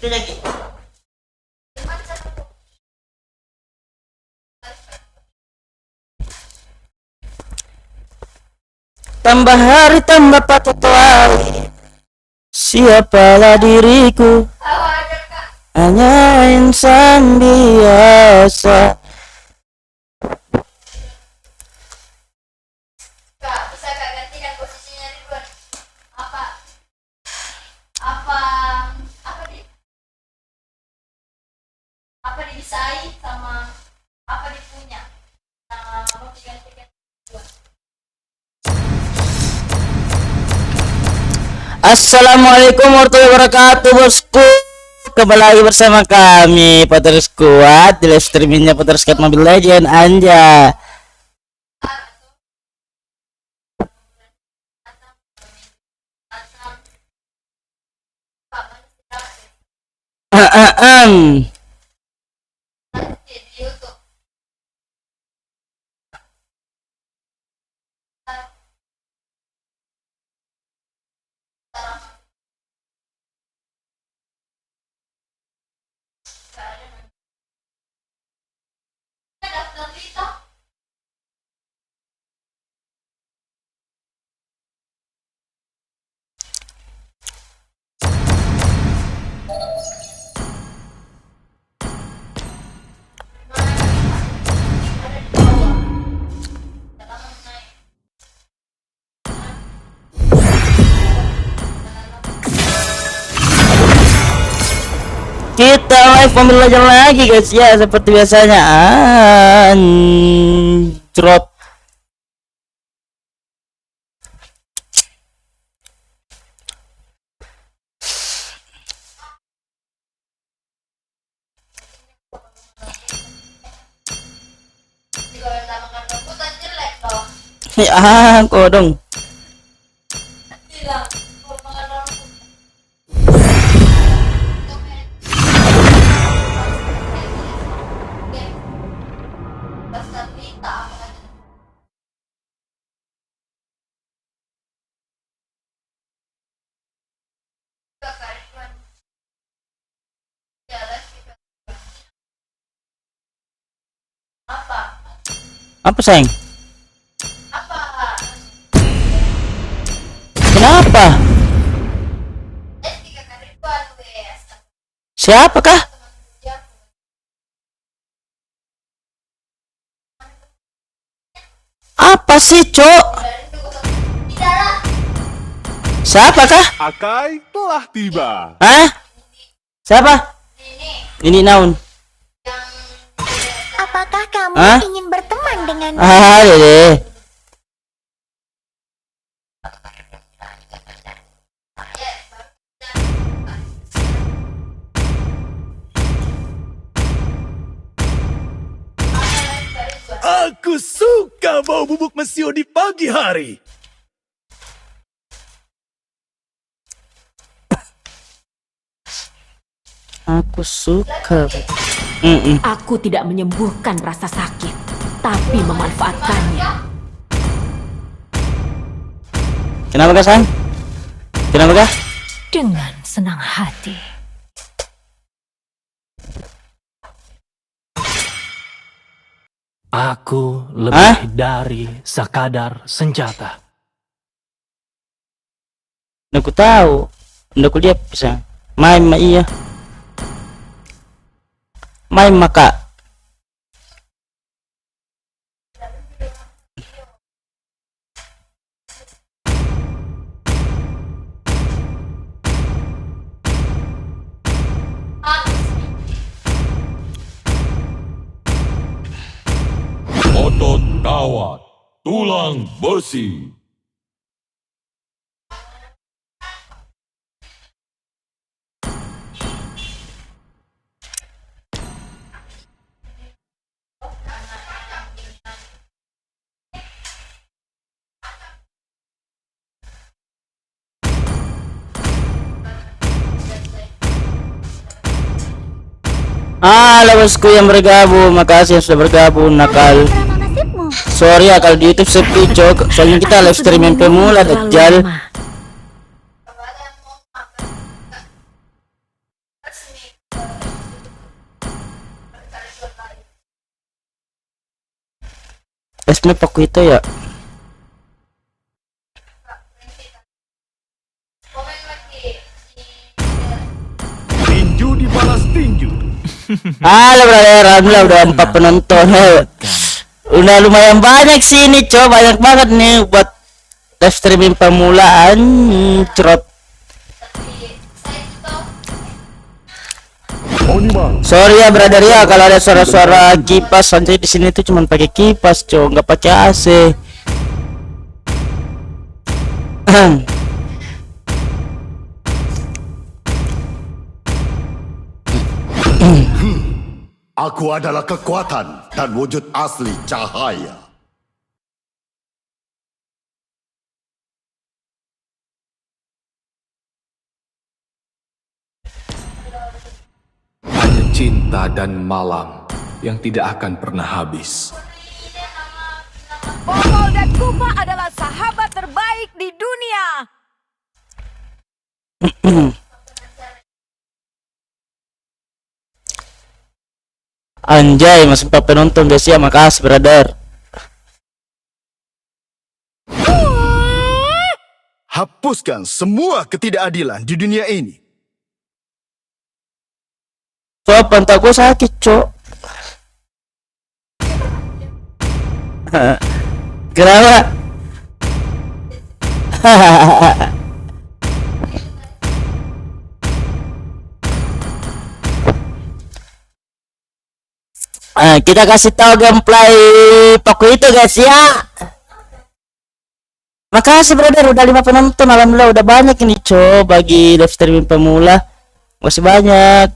Tambah hari tambah patut tahu siapalah diriku, hanya insan biasa. Kak, bisa Kak gantikan posisinya Ridwan? Apa? Apa? Apa di? Apa dibisai sama apa dipunya? Nah, mau digantikan Ridwan. Assalamualaikum warahmatullahi wabarakatuh, bosku. Kembali lagi bersama kami Potter Squad di live streamingnya Potter Squad Mobile Legend Anja. Nanti di YouTube. Daftar berita. Ada di bawah. Jangan naik. Kita live Mobile Legend lagi guys ya, seperti biasanya. Anjrot. Kalau namakan rebutan jelek dong. Ya, kodong. Bilang, kalau makan rambut. Daftar berita apa aja? Kak Ridwan. Ya, les kita. Apa? Apa sayang? Apa? Kenapa? Les kita Kak Ridwan, wes. Siapakah? Teman kerja. Apa sih, Cok? Dari itu tidak lah. Siapakah? Akai telah tiba. Hah? Siapa? Ini Ini naun. yang Apakah kamu Hah? ingin berteman dengan Dede. Aku suka bau bubuk mesio di pagi hari. Aku suka. Aku tidak menyembuhkan rasa sakit, tapi memanfaatkannya. Kenapa kah, sayang? Kenapa kah? Dengan senang hati. Aku Hah? lebih dari sekadar senjata. Aku tahu. Aku lihat bisa. Main mah iya. Main maka. Otot kawat, tulang besi. Halo bosku yang bergabung, makasih yang sudah bergabung. Nakal. drama nasibmu? Sorry ya kalau di YouTube sepi, Cok. Soalnya kita live streaming pemula Dajjal. Esme paku itu ya. Komen lagi di Tinju dibalas tinju. Halo brother, alhamdulillah udah 4 penonton. Udah lumayan banyak sih ini, coba banyak banget nih buat live streaming permulaan. Cerot. Sorry ya brother ya kalau ada suara-suara kipas, Sanjay di sini tuh cuman pakai kipas, nggak pakai AC. Aku adalah kekuatan dan wujud asli cahaya. Hanya cinta dan malam yang tidak akan pernah habis. Popol dan Kupa adalah sahabat terbaik di dunia. Anjay, masih 4 penonton guys ya, makasih brother. Hapuskan semua ketidakadilan di dunia ini. So, pantat gue sakit, cok. Kenapa? Kita kasih tahu gameplay Poku itu guys ya. Makasih brother, udah 5 penonton, alhamdulillah udah banyak ini cok bagi live streaming pemula. Masih banyak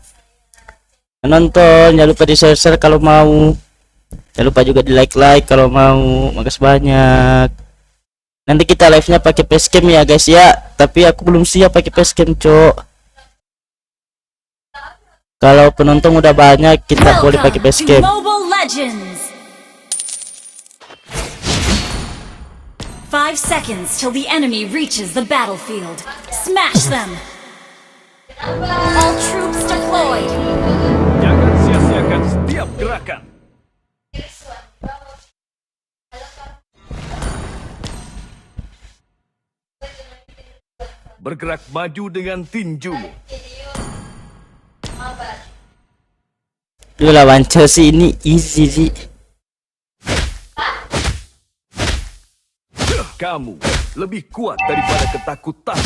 penonton, jangan lupa di share kalau mau, jangan lupa juga di like kalau mau. Makasih banyak. Nanti kita live nya pakai facecam ya guys ya, tapi aku belum siap pakai facecam cok. Kalau penonton udah banyak kita boleh pakai facecam. Mobile Legends. 5 seconds till the enemy reaches the battlefield. Smash them. All troops deployed. Jangan sia-siakan setiap gerakan. Bergerak maju dengan tinjumu. Dulu lawan Chelsea ini easy sih. Kamu lebih kuat daripada ketakutan.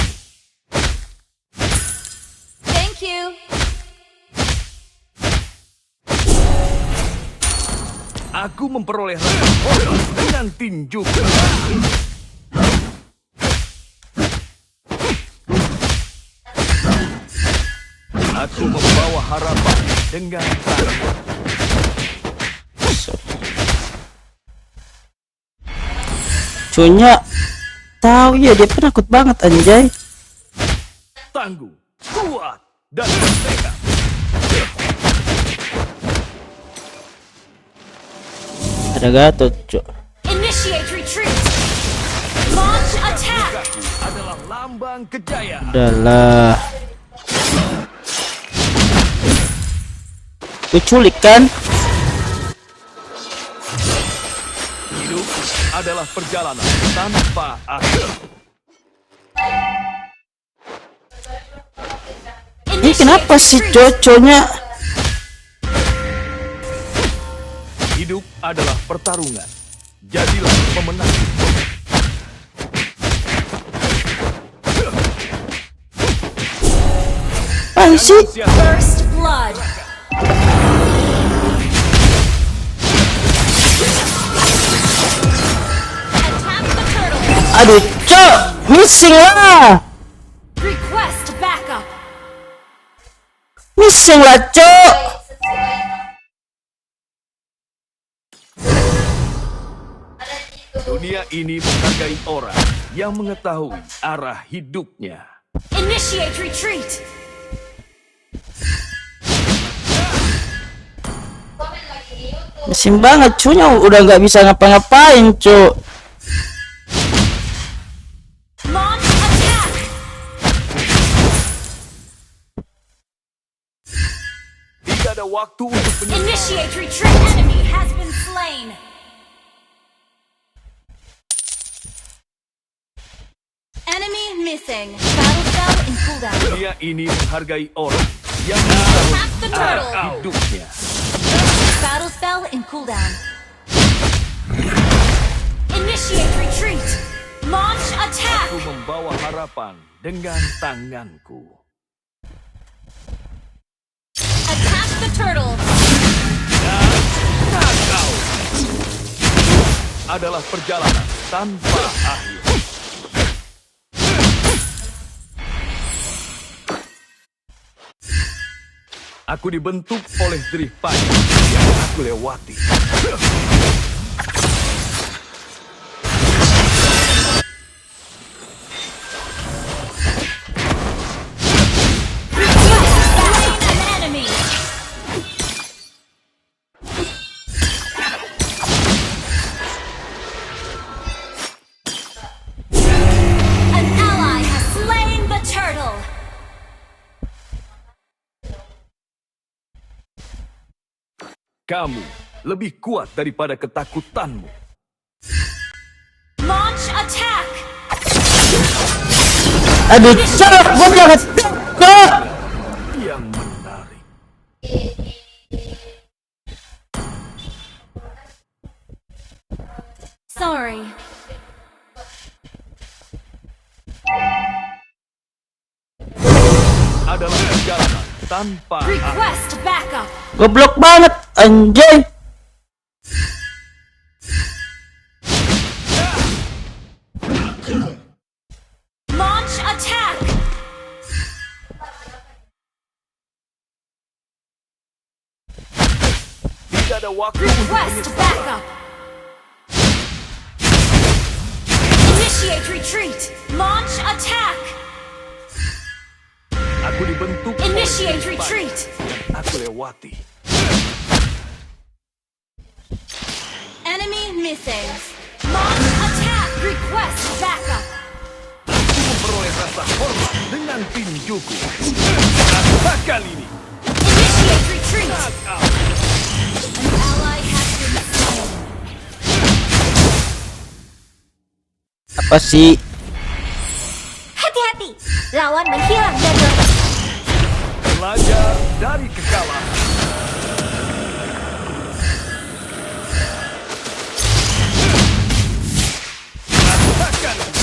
Thank you. Aku memperoleh rasa hormat dengan tinju. Aku membawa harapan dengan tangan. Cunya tahu ya, dia penakut banget anjay. Tangguh, kuat, dan bertekad. Ada Gatot cok. Initiate retreat. Launch attack. Kaku adalah lambang kejayaan. Udahlah. Diculik kan? Hidup adalah perjalanan tanpa akhir. Ini kenapa sih coconya? Hidup adalah pertarungan. Jadilah pemenang. Apa sih? First blood. Attack the turtle. Aduh cok, missing lah. Request backup. Missing lah cok. Dunia ini menghargai orang yang mengetahui arah hidupnya. Initiate retreat. Missing banget cunya, udah nggak bisa ngapa-ngapain cok. Launch attack. Tidak ada waktu untuk penyusup. Initiate retreat. Enemy has been slain. missing. Battle spell in cooldown. Dunia ini menghargai orang yang Attack the turtle. hidupnya. Battle spell in cooldown. Initiate retreat. Launch attack. Aku membawa harapan dengan tanganku. Attack the turtle. Knockout adalah perjalanan tanpa akhir. Aku dibentuk oleh derih payah yang aku lewati. Slain an enemy. An ally has slain the turtle. Kamu lebih kuat daripada ketakutanmu. Launch attack. Aduh, cok, gua jangan kok. Yang menarik. Sorry. Adalah perjalanan tanpa akhir. Request backup. Goblok banget, anjay. Launch attack. Tidak ada waktu untuk Request backup. Initiate retreat. Launch attack. Aku dibentuk oleh Initiate derih payah retreat. yang aku lewati. Enemy missing. Launch attack. Request backup. Aku memperoleh rasa hormat dengan tinjuku. Attack kali ini. Initiate retreat. Knockout. An ally has been slain. Apa sih? Hati-hati, lawan menghilang dari Belajar dari kekalahan. Attack kali ini.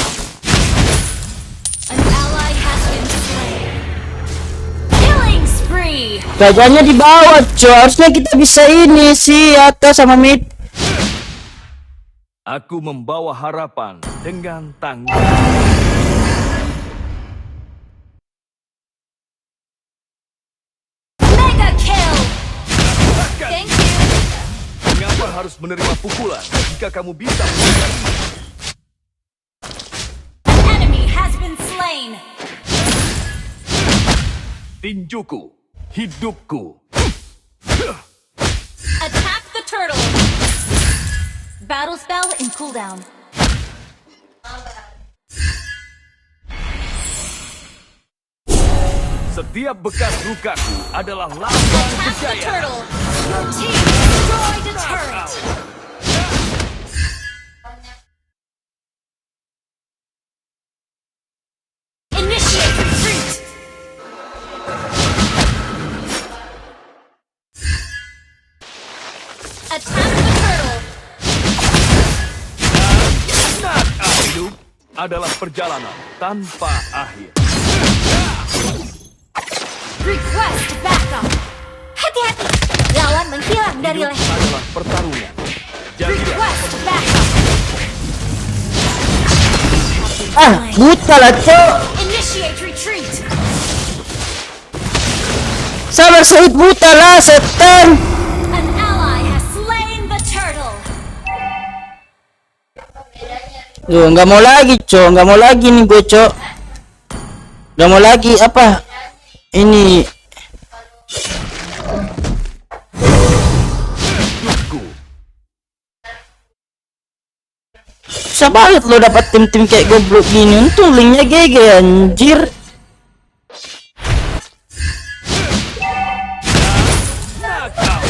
An ally has been slain. Killing spree. Gajahnya di bawah, cok. Harusnya kita bisa ini sih, atas sama mid. Aku membawa harapan dengan tangan. Mega kill. Thank you. Mengapa harus menerima pukulan jika kamu bisa menghindari? An enemy has been slain. Tinjuku, hidupku. Attack the turtle. Battle spell in cooldown. Setiap bekas lukaku adalah lambang Attack the kejayaan. turtle. Your team destroyed a turret. Initiate retreat. Attack the turtle. Knockout. Hidup adalah perjalanan tanpa akhir. Request backup. hati-hati, lawan menghilang dari Hidup leher. adalah pertarungan. Jadilah Request backup. Ah, buta lah, cok. Initiate retreat. Sabar Said, buta lah, setan. An ally has slain the turtle. Duh, nggak mau lagi, cok. Nggak mau lagi nih gue, cok. Nggak mau lagi apa? Ini hidupku. susah banget lo dapat tim-tim kayak goblok gini. Untung linknya GG, anjir. Knockout.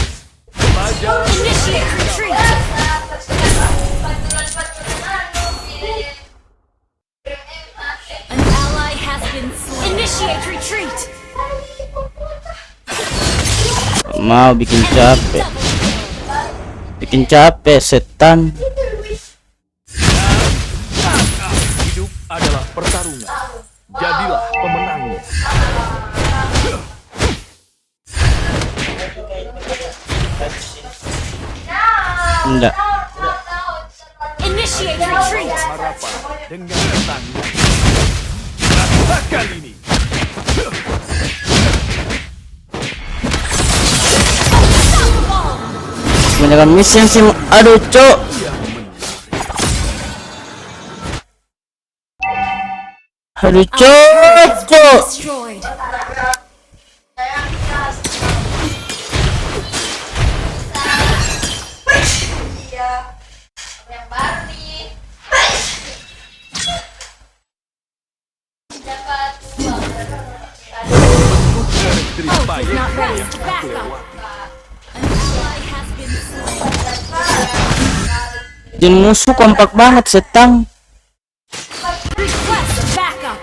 Belajar Initiate retreat. An ally mau bikin capek. Bikin capek setan. Hidup adalah pertarungan. Jadilah pemenangnya. Enggak. Initiate retreat. Harapan dengan tangga. Rasakan ini. Kebanyakan mission sih. Aduh, cok. Aduh, cok. Destroyed. Iya. Yang baru nih. Dapat uang. Garis Hope baik is not yang rest. Back aku up. lewati. An ally has been slain. Dan musuh kompak banget setang. Request backup.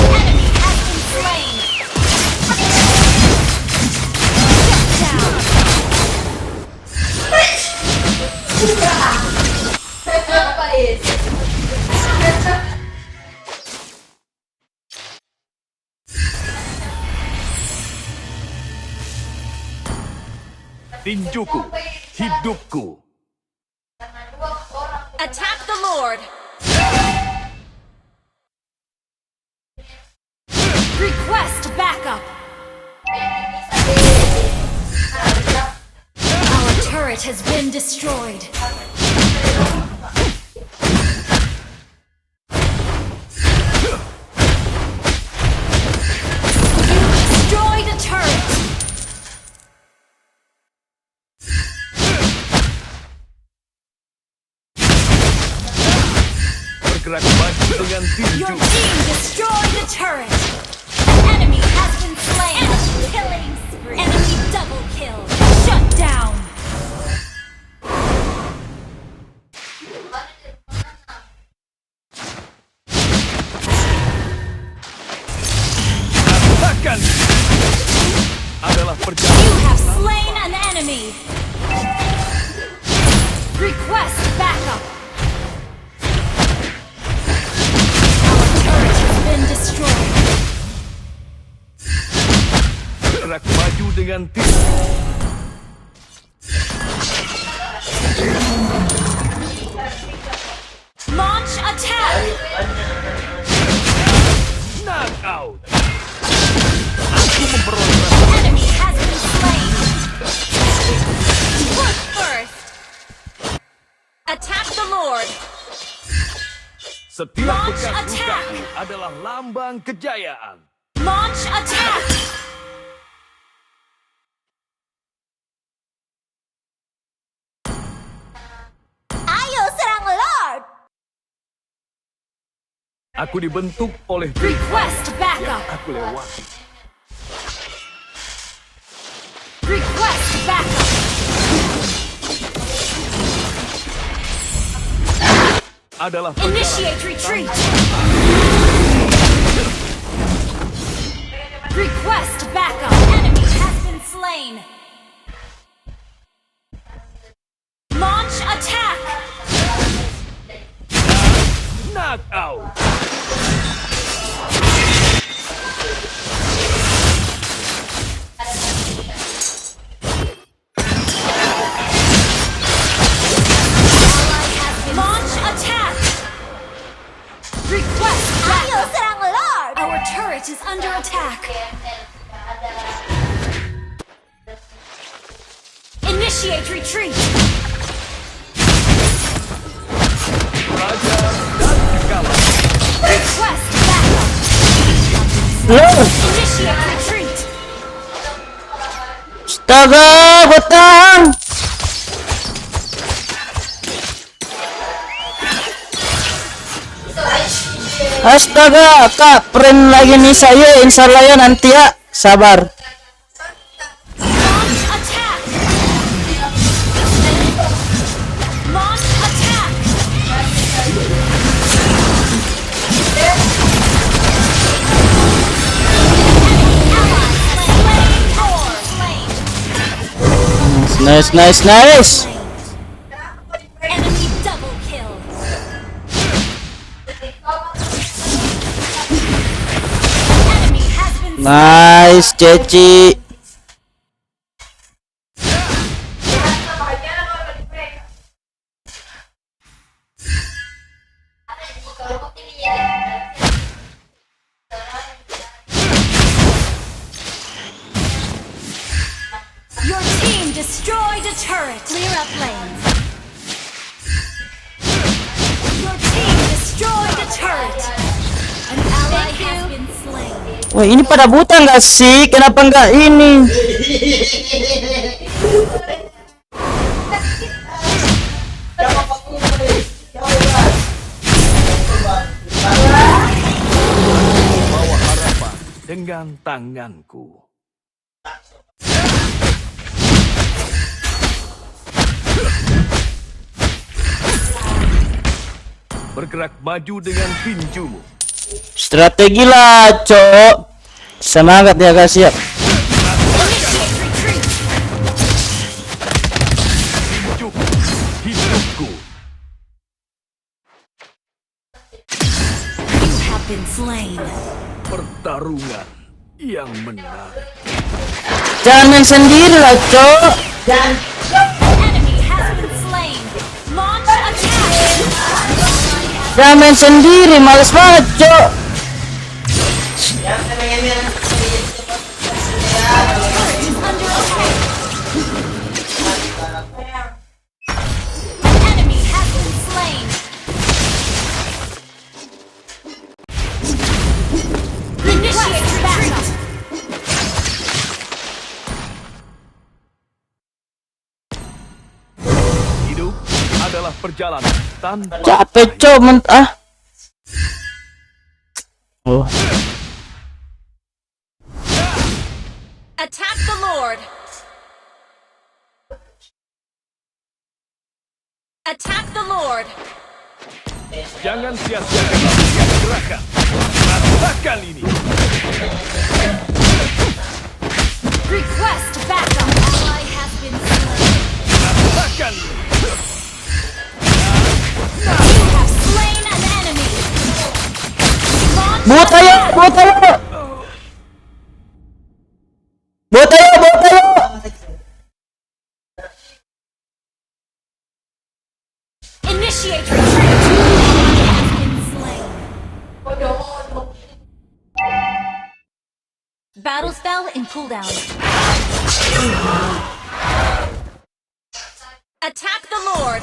Enemy has been slain. Shut down. Apa itu? Tinjuku, hidupku. Attack the Lord. Request backup. Our turret has been destroyed. Destroy the turret. Bergerak maju dengan Your tinju. team destroyed the turret. An enemy has been slain. Killing spree. Enemy double kill. Shut down. Rasakan ini. Adalah You perjalanan. have slain an enemy. Request backup. Our turret has been destroyed. Bergerak maju dengan tinju. Launch attack. Knockout. Aku memperoleh rasa Enemy has been slain. Foot first. Attack the Lord. setiap Launch bekas attack. lukaku adalah lambang kejayaan. Launch attack. Ayo serang Lord. Aku dibentuk oleh Request yang backup. aku lewati. Request backup. Adalah Initiate retreat. Request backup. Enemy has been slain. Launch attack. knockout. Launch attack. Request Ayo backup. serang Lord. Our turret is under attack. Initiate retreat. Raja dan kalah. Request backup. Loh, Initiate retreat. astaga, betang. Astaga, kak, friend lagi nih saya, insya Allah ya nanti ya, sabar. Launch attack. Launch attack. Enemy ally Nice, nice, nice. Enemy double kill. Enemy has been Nice, Ceci. Your team destroyed a turret. Clear up lanes. Your team destroyed a turret. An ally has been slain. Wah, ini pada buta nggak sih? Kenapa nggak ini? Bawa harapan dengan tanganku. Bergerak maju dengan tinjumu. Strategi lah, Cok. Semangat ya, guys ya. Tinjuku, hidupku. You have been slain. Pertarungan yang menarik. Jangan main sendiri lah, Cok. Enemy has been slain. Launch attack. Jangan main sendiri, males banget, Cok. Enemy has been slain. Initiate backup. Hidup adalah perjalanan tanpa Capek, Cok. Oh, Attack the Lord. Attack the Lord. Jangan sia-siakan latihan gerakan. Rasakan ini. Request backup. Ally has been slain. Rasakan ini. You have slain an enemy. Launch buta ya, buta ya. Buta ya, buta ya. Initiate retreat. Has been slain. Battle spell in cooldown. Attack the Lord.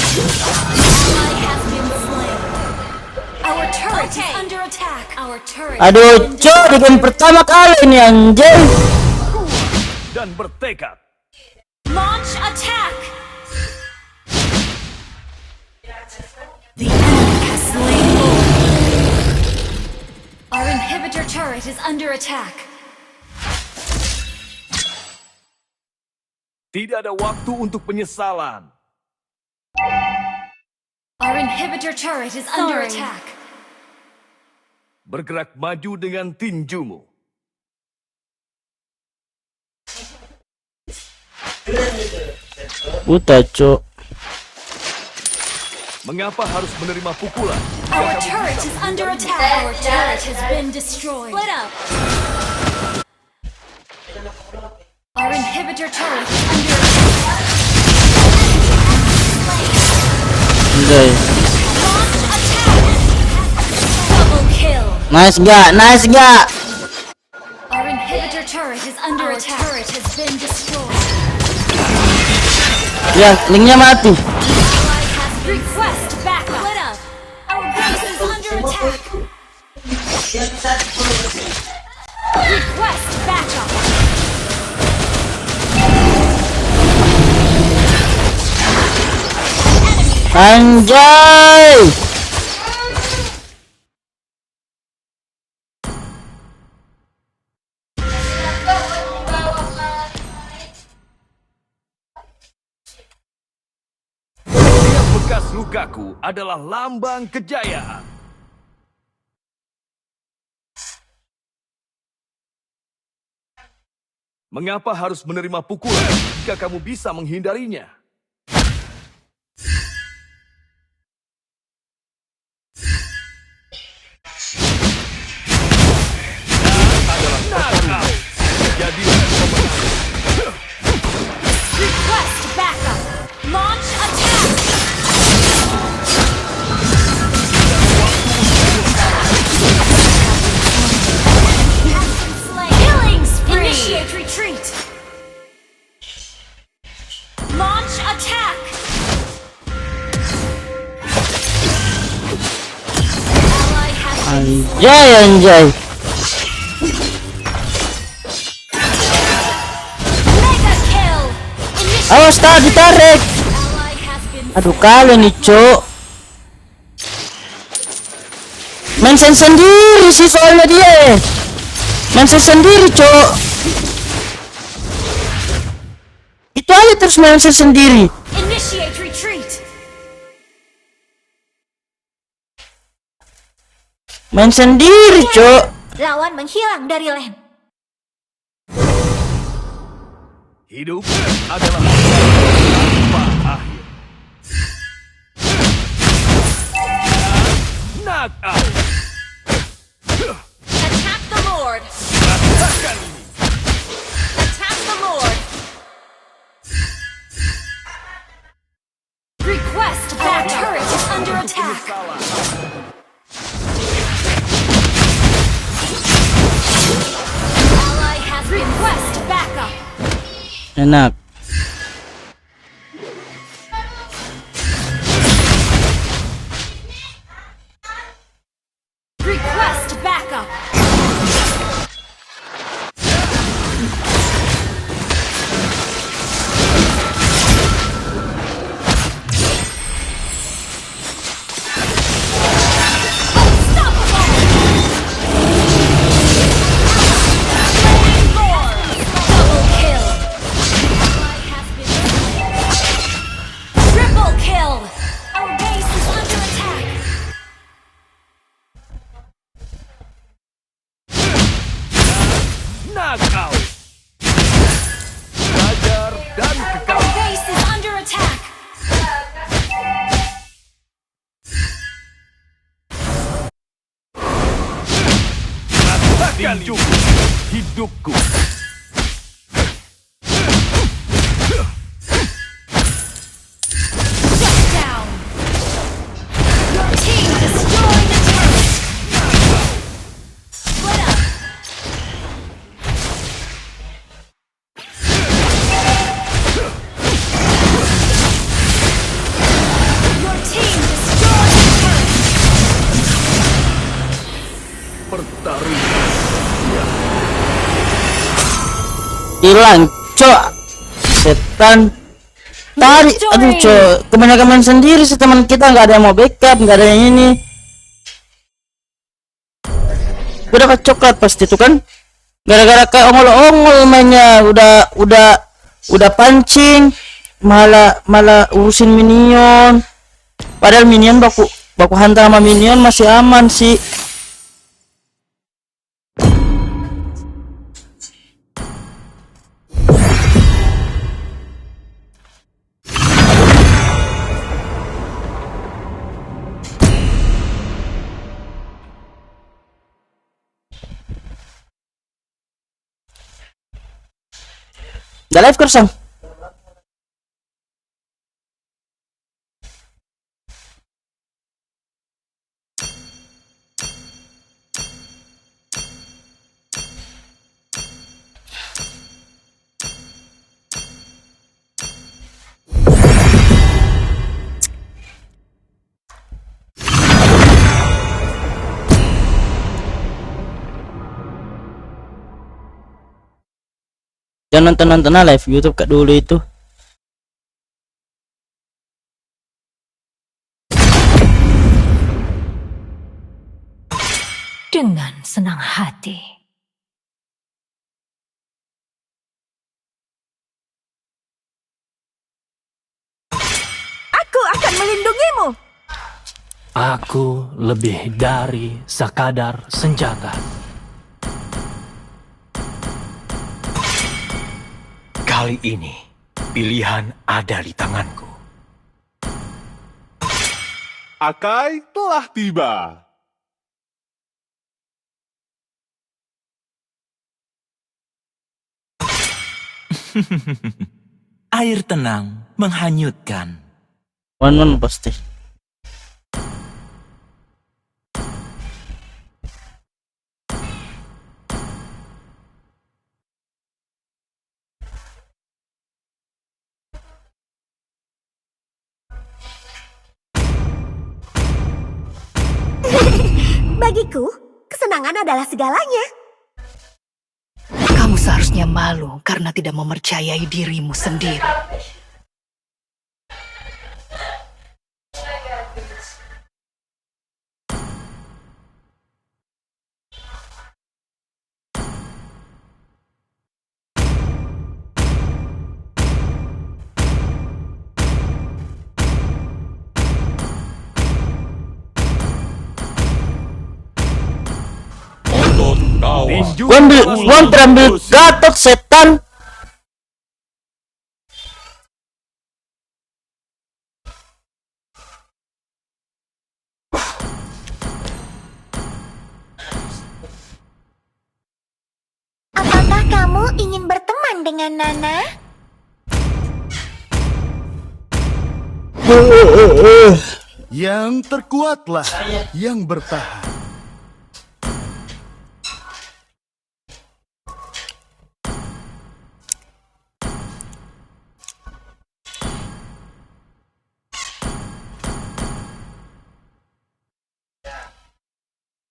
Ally has been slain. Our turret is under attack. Our turret. Aduh, Cok, di game pertama kali ini anjay. Dan bertekad. Launch attack. The enemy has slain Lord. Our inhibitor turret is under attack. Tidak ada waktu untuk penyesalan. Our inhibitor turret is under attack. Bergerak maju dengan tinjumu. Buta, Cok. Mengapa harus menerima pukulan? Our turret is under attack. Our turret has been destroyed. Split up. Our inhibitor turret is under attack. Anjay. Launch attack. Double kill. Nice gak? Nice gak? Our inhibitor turret is under attack. Our turret has been destroyed. Ya, linknya mati. Request backup. Split up. Our base is under attack. Request backup. Anjay. Setiap bekas lukaku adalah lambang kejayaan. Mengapa harus menerima pukulan jika kamu bisa menghindarinya? Knockout. Jadilah pemenang. Request backup. Launch attack. Killing spree. Initiate retreat. Launch attack. Ally has Anjay, anjay. mega kill. Initiate. Awas tak ditarik. Ally has been Aduh kalian nih cok. Mention sendiri sih soalnya dia. Mention sendiri cok. Itu aja terus mention sendiri. initiate retreat. Main sendiri cok. Lawan menghilang dari lane. Hidup adalah tanpa akhir. Knockout. Attack the Lord. Rasakan ini. Attack the Lord. Request back turret is under attack. Salah. Ally has request backup. Enak. Request backup. Double kill. Ally has been slain. Triple kill. Our base is under attack. Knockout. Belajar dan kekal. Our base is under attack. Rasakan juga hidupku. Shut down. Your team destroyed the turret. Split up. Your team destroyed the turret. Pertarungan. Hilang cok. Setan. Tadi aduh cok. Kebanyakan main sendiri sih teman kita, nggak ada yang mau backup, nggak ada yang ini. Gue dapat coklat pasti tuh kan. Gara-gara kayak ongol-ongol mainnya, udah pancing, malah urusin minion. Padahal minion baku hantar sama minion masih aman sih. Udah live Kersang? Jangan nonton live YouTube kak dulu itu. Dengan senang hati. Aku akan melindungimu. Aku lebih dari sekadar senjata. Kali ini, pilihan ada di tanganku. Akai telah tiba. Air tenang menghanyutkan. One pasti. Bagiku, kesenangan adalah segalanya. Kamu seharusnya malu karena tidak mempercayai dirimu sendiri. Otot tawar. Gua terambil Gatot setan. Apakah kamu ingin berteman dengan Nana? Yang terkuatlah yang bertahan.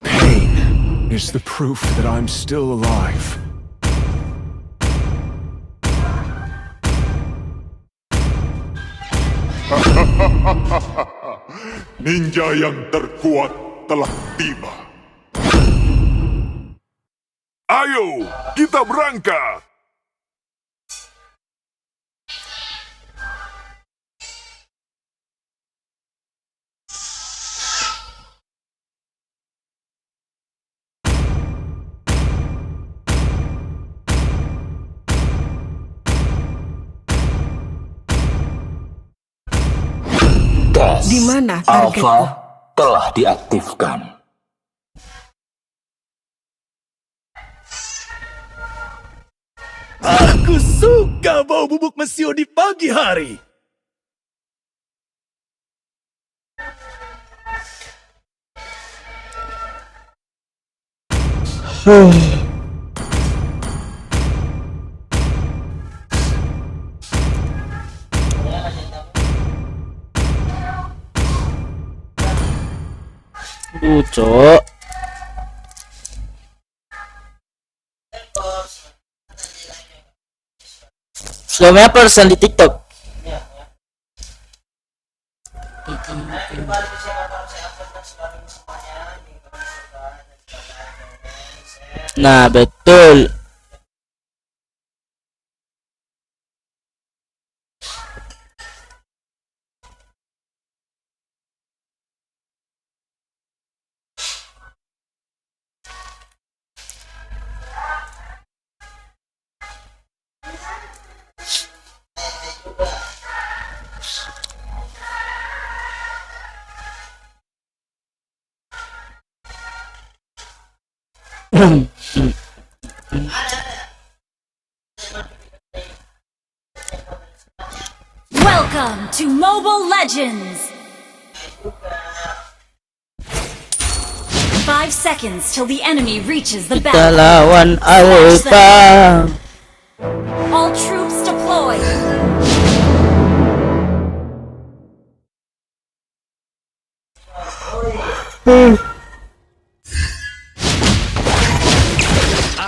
Pain is the proof that I'm still alive. Ninja yang terkuat telah tiba. Ayo, kita berangkat. Di mana targetku? Alpha telah diaktifkan. Aku suka bau bubuk mesio di pagi hari. Cok. Selama persen di TikTok. Nah, betul. Welcome to Mobile Legends! 5 seconds till the enemy reaches the Kita battle. lawan Alpha. All troops deployed.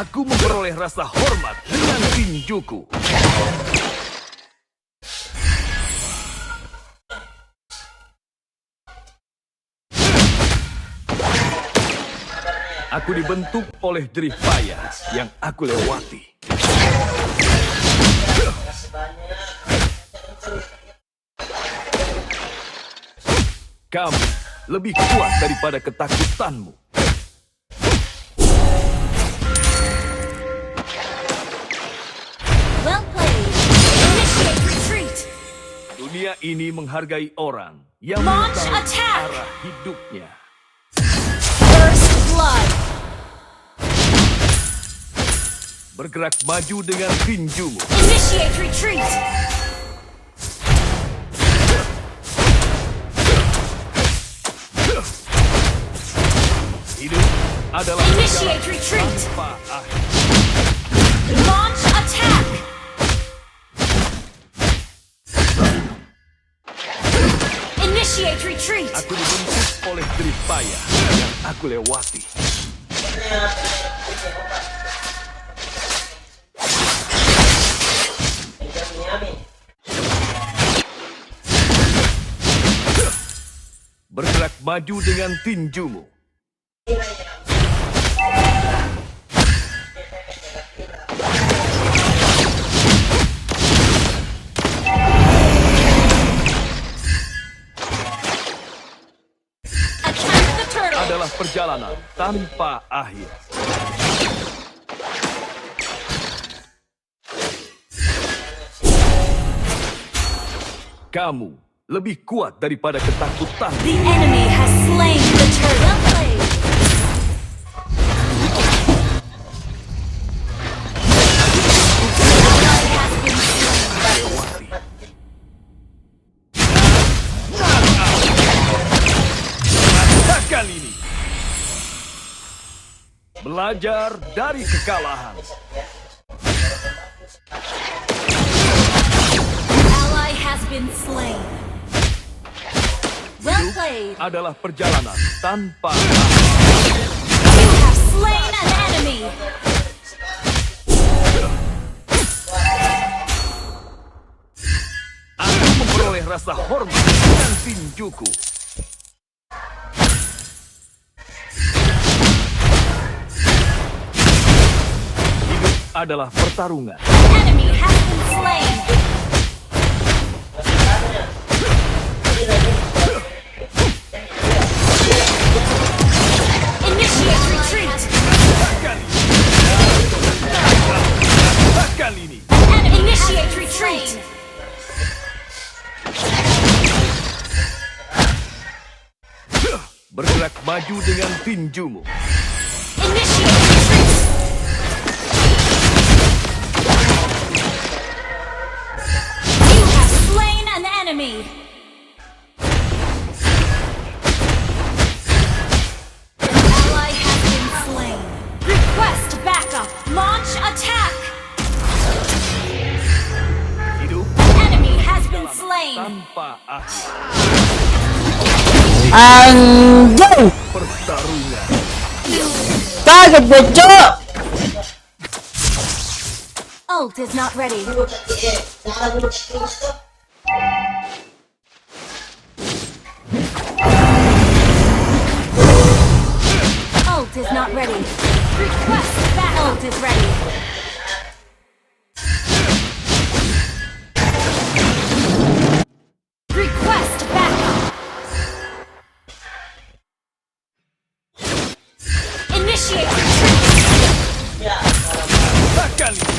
Aku memperoleh rasa hormat dengan tinjuku. Aku dibentuk oleh jerih payah yang aku lewati. Kamu lebih kuat daripada ketakutanmu. Well played. ini menghargai orang yang Launch mengetahui attack! arah hidupnya. First blood. Bergerak maju dengan tinjumu. Initiate retreat. Hidup adalah Initiate perjalanan retreat. tanpa akhir. Launch attack. Initiate retreat. Aku dibentuk oleh jerih payah yang aku lewati. Bergerak maju dengan tinjumu. Attack the turtle. Adalah perjalanan tanpa akhir. Kamu lebih kuat daripada ketakutan. The enemy has slain the turtle. Well played. Ally has been slain. Rasakan ini. Belajar dari kekalahan. Ally has been slain. Well played. Adalah perjalanan tanpa You have slain an enemy. aku memperoleh rasa hormat dengan tinjuku. Hidup adalah pertarungan. Enemy has been slain. Initiate retreat. Rasakan ini. Enemy initiate retreat. Bergerak maju dengan tinjumu. Initiate retreat. You have slain an enemy. An ally has been slain. Request backup. Launch attack. Hidup Enemy has been slain. tanpa akhir. Anjay! Pertarungan. Kaget gue, Cok! Ult is not ready. Ult is not ready. Request back. Ult is ready. Request backup. Initiate retreat. Rasakan ini.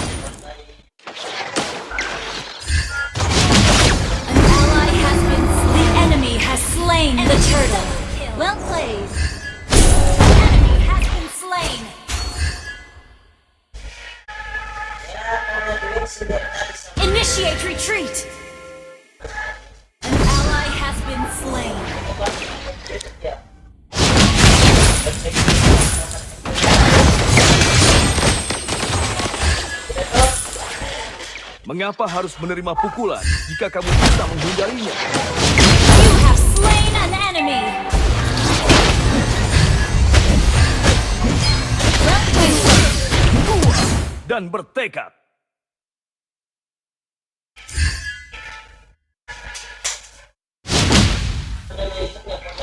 An ally has been slain. The enemy has slain the turtle. Well played. The enemy has been slain. Initiate retreat. An ally has been slain. Mengapa harus menerima pukulan jika kamu bisa menghindarinya? You have slain an enemy. Well played. Kuat dan bertekad.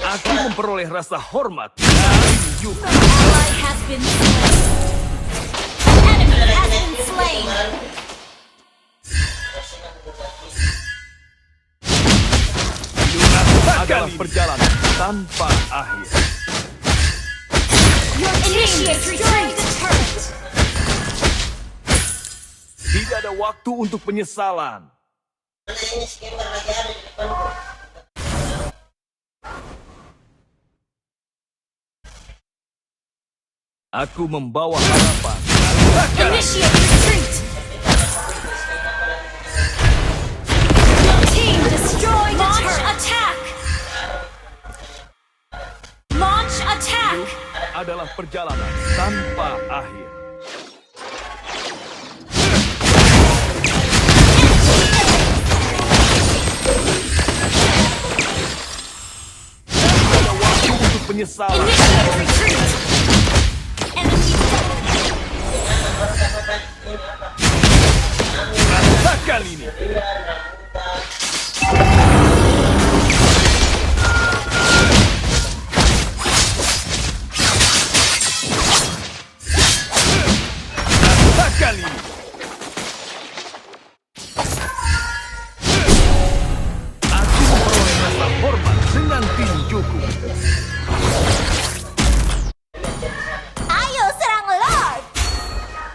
Aku memperoleh rasa hormat dari tinjuku. An ally has been slain. An enemy has been slain. Adalah perjalanan tanpa akhir. Initiate retreat. Tidak ada waktu untuk penyesalan. Aku membawa harapan. Initiate retreat! Your team destroyed a turret! Attack! Launch attack! Adalah perjalanan tanpa akhir. Ada waktu untuk penyesalan. Initiate retreat! Enemy Rasakan ini. Rasakan ini. Aku memperoleh rasa hormat dengan tinjuku. Ayo serang Lord!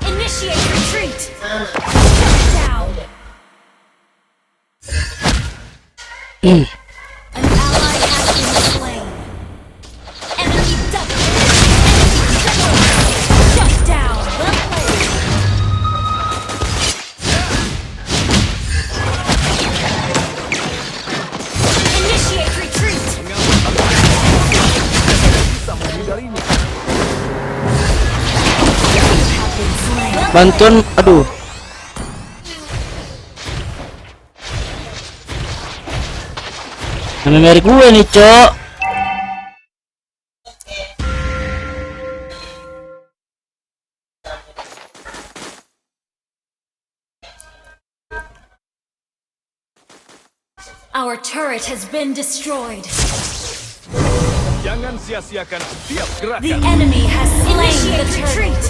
Initiate retreat! Shut down! An ally has been slain. Enemy double! Shut down! Well played! Initiate retreat! Bisa menghindarinya. Have been slain. Bantuan, aduh. Nama merek gue nih, Cok. Our turret has been destroyed. Jangan sia-siakan setiap The gerakan. enemy has slain the turret.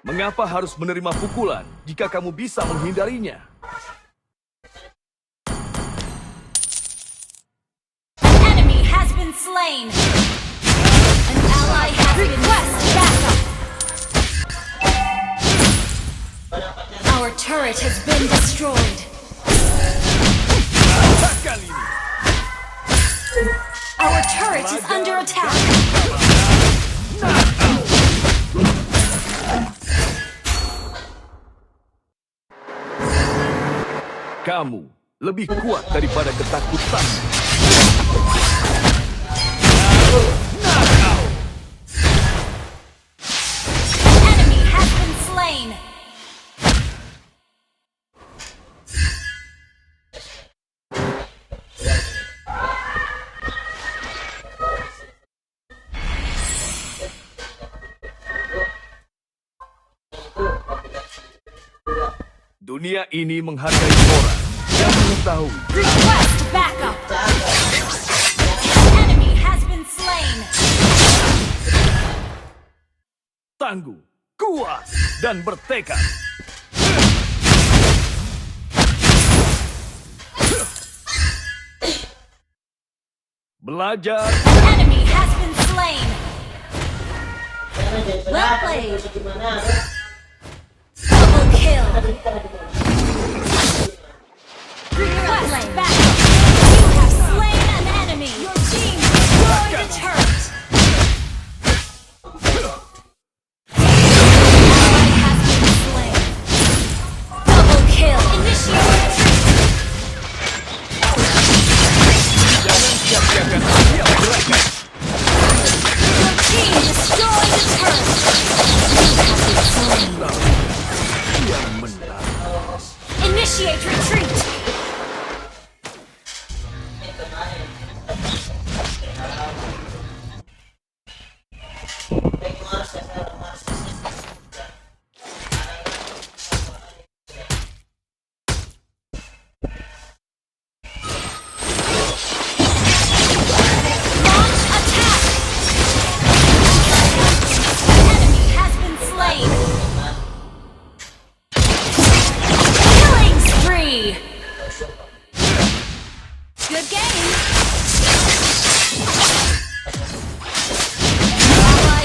Mengapa harus menerima pukulan jika kamu bisa menghindarinya? An enemy has been slain. An ally has been backup. Our turret has been destroyed. Rasakan ini. Our turret is under attack. Kamu lebih kuat daripada ketakutan. An enemy has been slain. Dunia ini menghargai orang yang mengetahui. Request backup. An enemy has been slain. Tangguh, kuat, dan bertekad. Belajar. An enemy has been slain. Well played. Double kill. Request backup. You have slain an enemy. Your team destroyed a turret. Ally has been slain. Double kill. Initiate retreat. Jangan sia-siakan setiap gerakan. Your team destroyed a turret. You have been slain. Yang menang. Initiate retreat. Launch attack. Enemy has been slain. Killing spree. Good game. Ally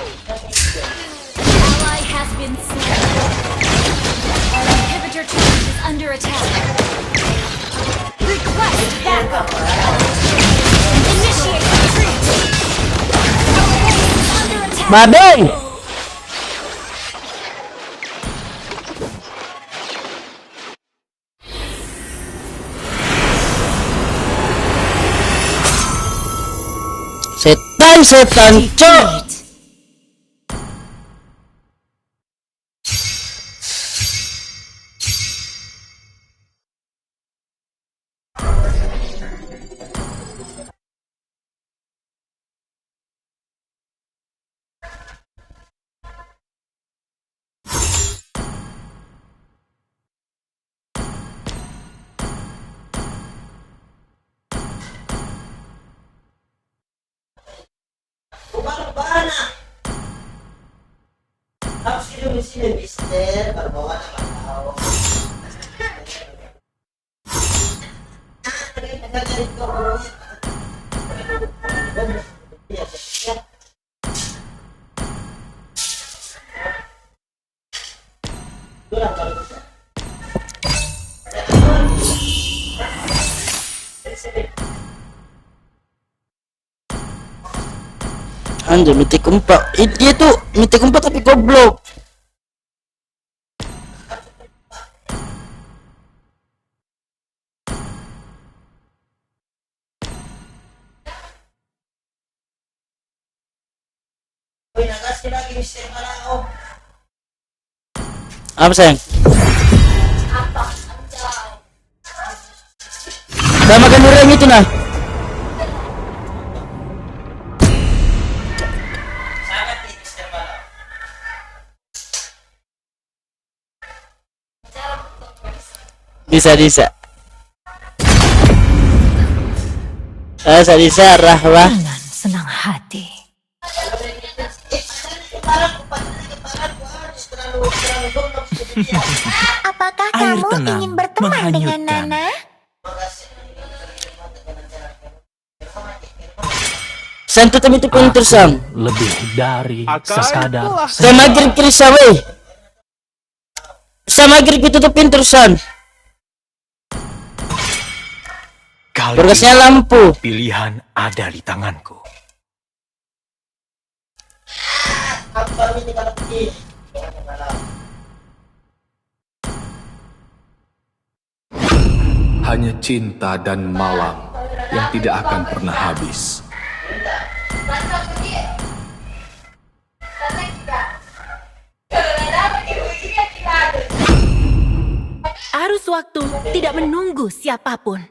Ally has been slain. Our inhibitor turret is under attack. Request backup. Initiate retreat. Our base is under attack. Badai. Setan, cok. Anjir, mitik keempat. Dia tuh mitik keempat tapi goblok. Apa sayang? Udah makan dulu yang itu nah. Bisa. Bisa rahwah. Dengan senang hati. Apakah Air kamu tenang ingin berteman dengan menghanyutkan. Nana? Santu kami itu pun tersam. Lebih dari sekadar Sama maghrib kirisa weh. Sama maghrib itu tuh pintersan. kali Berkasnya ini lampu. pilihan ada di tanganku. Hanya cinta dan malam yang tidak akan pernah habis. Arus waktu tidak menunggu siapapun.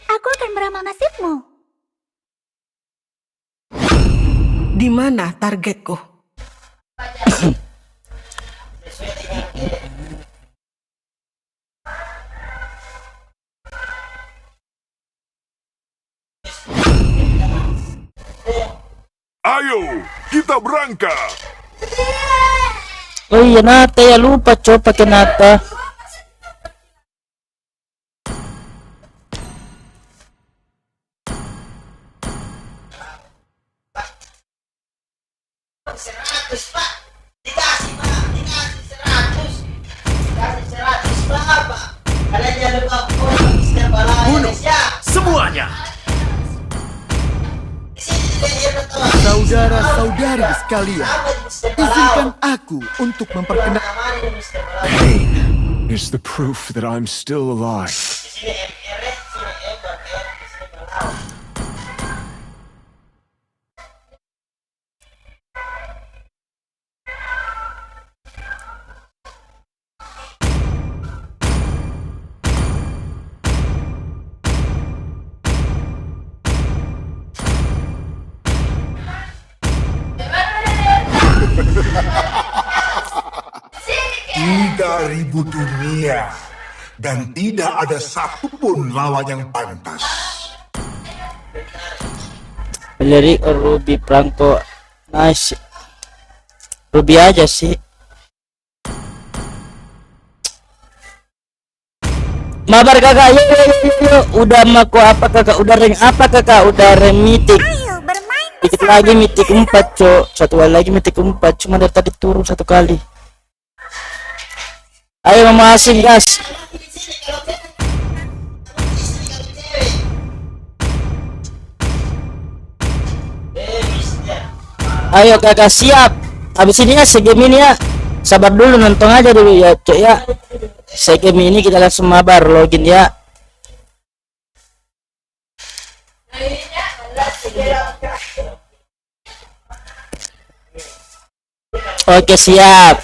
Aku akan meramal nasibmu. Di mana targetku? Ayo, kita berangkat. Oh iya Nata ya, lupa cok pakai Nata. Bunuh semuanya. Saudara-saudari sekalian, izinkan aku untuk memperkenalkan. Pain is the proof that I'm still alive. Ribu dunia dan tidak ada satupun lawan yang pantas. Lirik Ruby Franco. Nice. Ruby aja sih. Mabar kakak, yuk. Udah mako apa kakak? Udah rank apa kakak? Udah rank mythic. Ayo bermain Dikit lagi mythic 4 cok. Satu kali lagi mythic 4. Cuma dari tadi turun 1 kali. Ayo mama asing gas. Ayo kakak siap. Habis ini ya segame ini ya. Sabar dulu, nonton aja dulu ya cok ya. Segame ini kita langsung mabar login ya. Oke siap.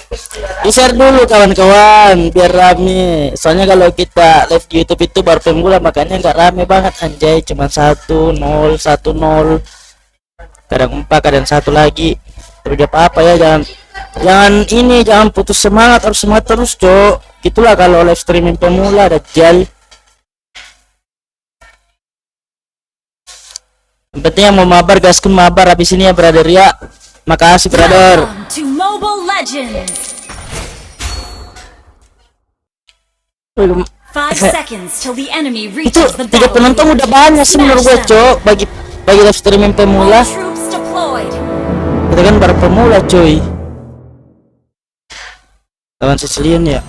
Di-share dulu kawan-kawan biar rame. Soalnya kalau kita live di YouTube itu baru pemula, makanya nggak rame banget anjay. Cuma 1-0, 1-0. Kadang 4, kadang 1 lagi. Tapi dia apa ya, jangan putus semangat, harus semangat terus cok. Gitulah kalau live streaming pemula Dajjal. Yang penting yang mau mabar gaskan mabar habis ini ya brother ya. Makasih brother. Welcome to Mobile Legends. 5 seconds till the enemy Itu reaches the 3 penonton udah banyak sih menurut gue cok bagi live streaming pemula. Troops deployed. Kita kan baru pemula cuy. Lawan Sicilian ya.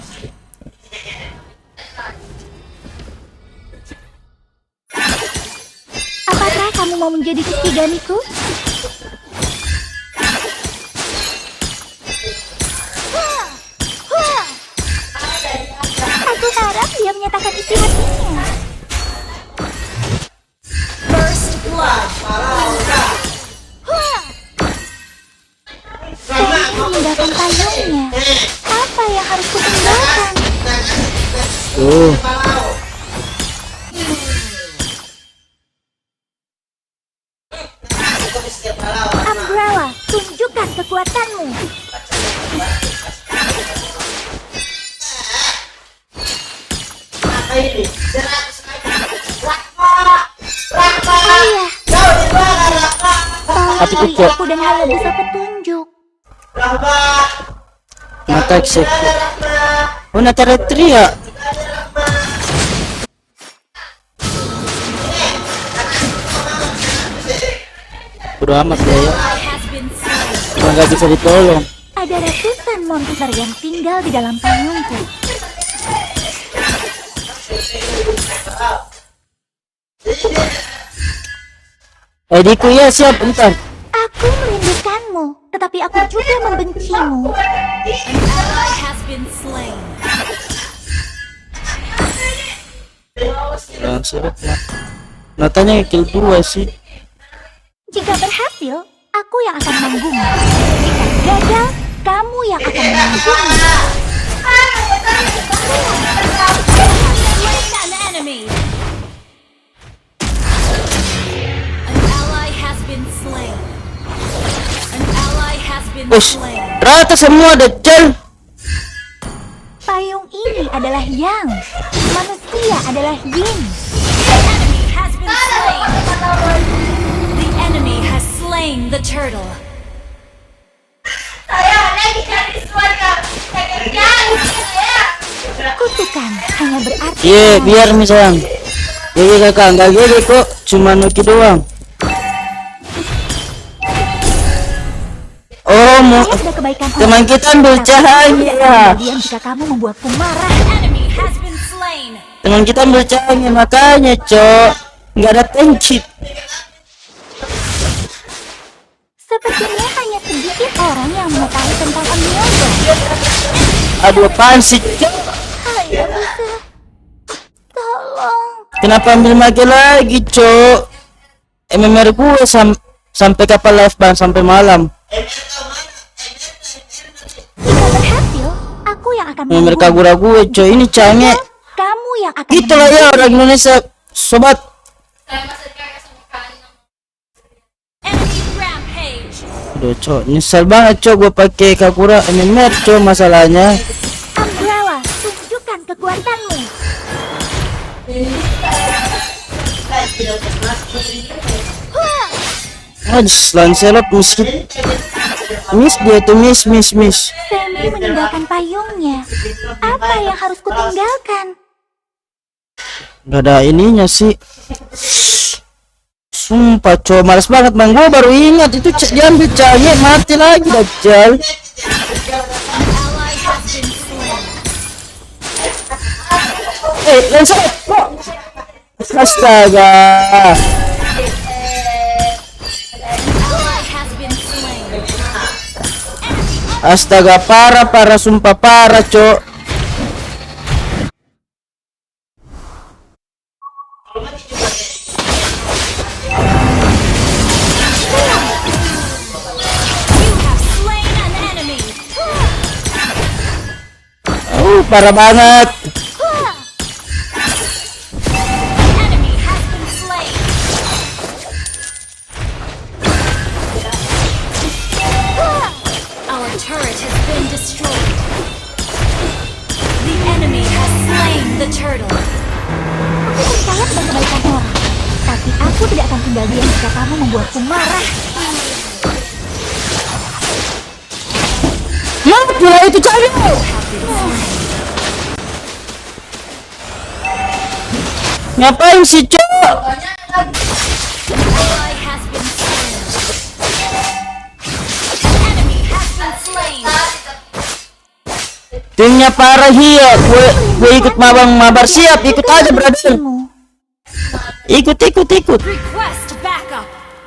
Apakah kamu mau menjadi ketiganiku? Aku harap dia menyatakan isi hatinya. First blood. Saya meninggalkan payungnya. Apa yang harus kutinggalkan? Umbrella, tunjukkan kekuatanmu. Ayah, Tapi tolong itu aku dan Hayabusa petunjuk. mata eksekusi. Oh Nataretri ya. Bodo amat ya. Has been slain. Cuma nggak bisa ditolong. Ada ratusan monster yang tinggal di dalam payungku. Ediku ya siap bentar. Aku merindukanmu, tetapi aku juga membencimu. An ally has been slain. Langsung Natanya kill 2 sih. Jika berhasil, aku yang akan menanggungmu. Jika gagal, kamu yang akan menanggungmu. Slain an enemy. An ally has been slain. An ally has been Ush, slain. rata semua Dajjal. Payung ini adalah Yang, manusia adalah Yin. The enemy has been slain. The enemy has slain the turtle. Kutukan hanya berarti Iya biar nih sayang. Iya kakak nggak gede kok, cuma nuki doang. Oh mau saya sudah kebaikan teman orang. kita ambil cahaya. Kemudian jika kamu membuatku marah, The enemy has been slain. Teman kita ambil cahaya makanya cok nggak ada tenchit. sepertinya hanya sedikit orang yang mengetahui tentang Omniogo. Aduh apaan sih cok? Hayabusa, tolong. Kenapa ambil mage lagi cok? MMR gue sampai kapan live bang sampai malam. Jika berhasil, aku yang akan MMR menanggung. kagura gue cok ini canggih. Kamu yang akan Itulah ya orang Indonesia sobat. Enemy rampage. Aduh cok nyesel banget cok gue pakai kagura MMR cok masalahnya. Umbrella, tunjukkan kekuatanmu. Lancelot miss dia tuh miss. Semi meninggalkan payungnya. Apa yang harus kutinggalkan? Gak ada ininya sih. Sumpah cow, males banget bang. Gue baru ingat itu diambil cahaya, mati lagi Dajjal. Lensa. Astaga. Astaga, parah sumpah parah cok. Parah banget. Our turret has been destroyed. The enemy has slain the turtle. Aku percaya pada kebaikan orang, tapi aku tidak akan tinggal diam jika kamu membuatku marah. Gila itu cari. Ngapain sih cok? Timnya parah hiya. Gue ikut mabar siap, ikut aja brother. Ikut.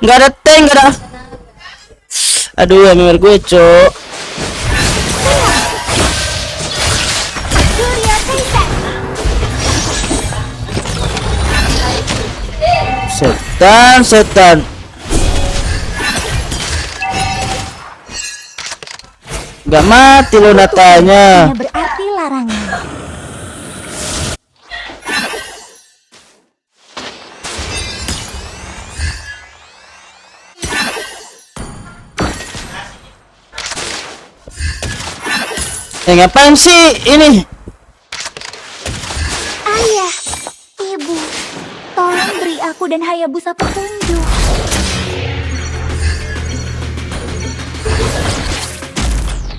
Nggak ada tank, nggak ada. Aduh, MMR gue cok. Setan. Gak mati lo datanya. Berarti larangan. Ngapain sih ini? Ayah, ibu, tolong beri aku dan Hayabusa petunjuk.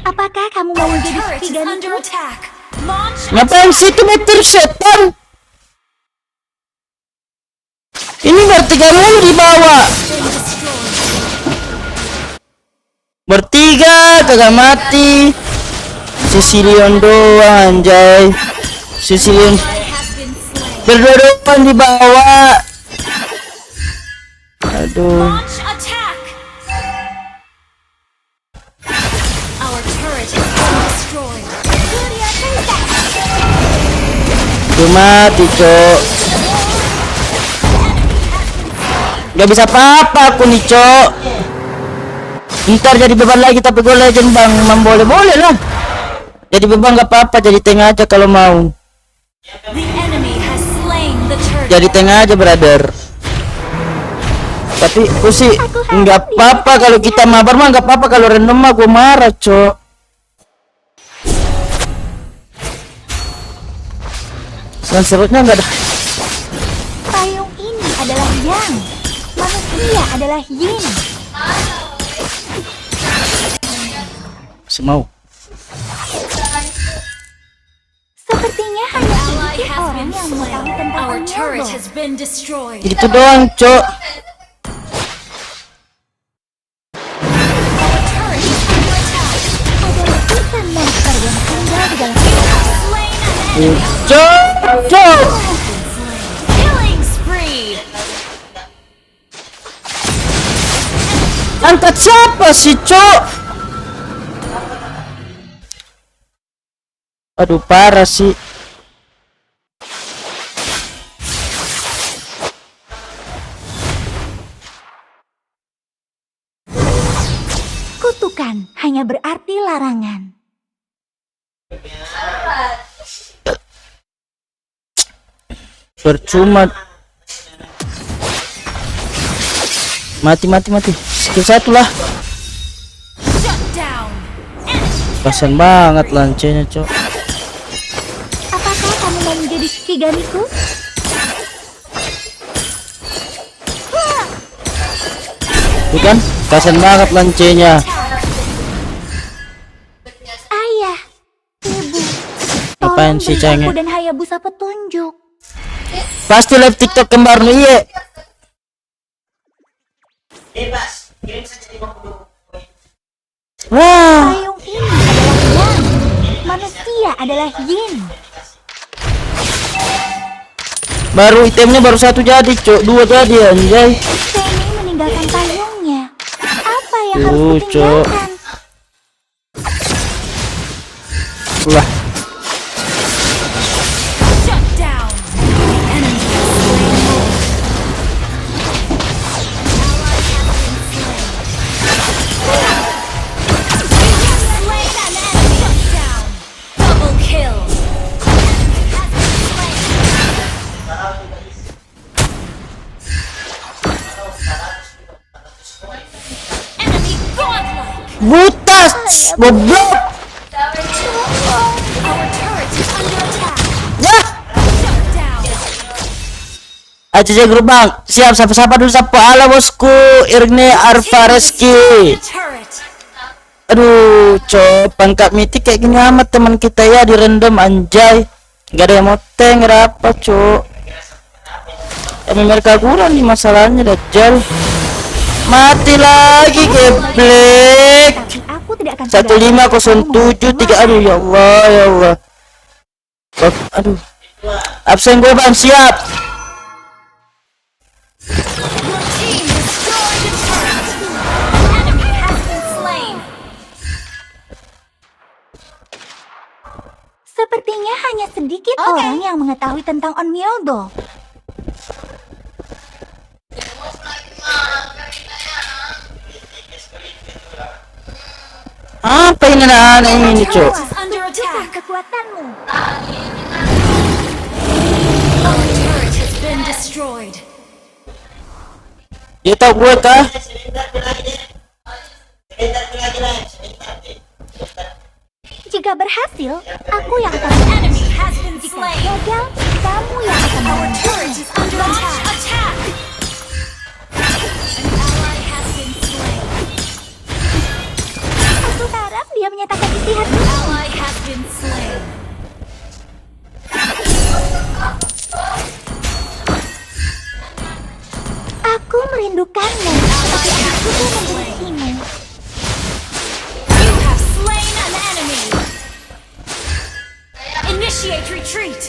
Apakah kamu mau menjadi sepiganiku? Ngapain sih itu meter setan? Ini bertiga mulu di bawah. Bertiga kagak mati. Sicilian doang anjay. Sicilian berdua di bawah. Aduh. Mati cok. Gak bisa apa-apa aku nih cok. Ntar jadi beban lagi tapi gue legend bang. Boleh lah. Jadi beban gak apa-apa, jadi tengah aja kalau mau. Jadi tengah aja brother. Tapi aku sih nggak apa-apa kalau kita mabar mah, nggak apa-apa kalau random mah gue marah cok. Dan serutnya nggak ada. Payung ini adalah yang, manusia adalah yin. Semau. Sepertinya hanya sedikit orang yang mengetahui tentang Onryo. Itu doang cok. Monster yang tinggal di dalam Cok. Angkat siapa sih cok? Aduh parah sih. kutukan hanya berarti larangan. Percuma. Mati. Skill satu lah. Kasian banget lancenya, cok. Apakah kamu mau menjadi Shikiganiku? Bukan? Kasian banget lancenya. Ayah, ibu, Ngapain tolong sih beri cengeng? aku dan Hayabusa petunjuk. Pasti live TikTok kembar nih, iya. Wah, Payung ini adalah yang. Manusia adalah yin. baru itemnya baru 1 jadi, Cok. 2 jadi anjay. Femi meninggalkan payungnya. Apa yang harus Cok. kutinggalkan? Wah, Shut down. Enemy has slain more. Ally has been slain. You have slain an enemy. Shut down. Double kill. Enemy has been slain. Enemy godlike. butas, goblok. Our turret is under attack. Yah, Shut down. aja gerbang. Siap, sapa-sapa dulu, sapa. Halo bosku, Irne Arfareski. Turret. Aduh, Cok, pangkat mitik kayak gini amat teman kita ya, di random anjay. Gak ada yang mau tank, gak ada apa, Cok. Mereka kurang nih masalahnya, Dajjal. Mati lagi, geblek. Tapi aku tidak akan 15073. Aduh, ya Allah, ya Allah. Oh, aduh. Absen gue, Bang, siap. Your team destroyed a turret. Enemy has been slain. Sepertinya hanya sedikit orang yang mengetahui tentang Onmyodo. Apa ini anak ini, Cok? Is under Tunjukkan attack. kekuatanmu. Our turret has been destroyed. Dia tahu gue kah? Jika berhasil, aku yang akan Enemy has been Jika slain. gagal, kamu yang akan Our menang. turret is under attack. An ally has been slain. Aku harap dia menyatakan isi hatinya. Ally has been slain. Aku merindukanmu, tapi aku pun membencimu. You have slain an enemy. Initiate retreat.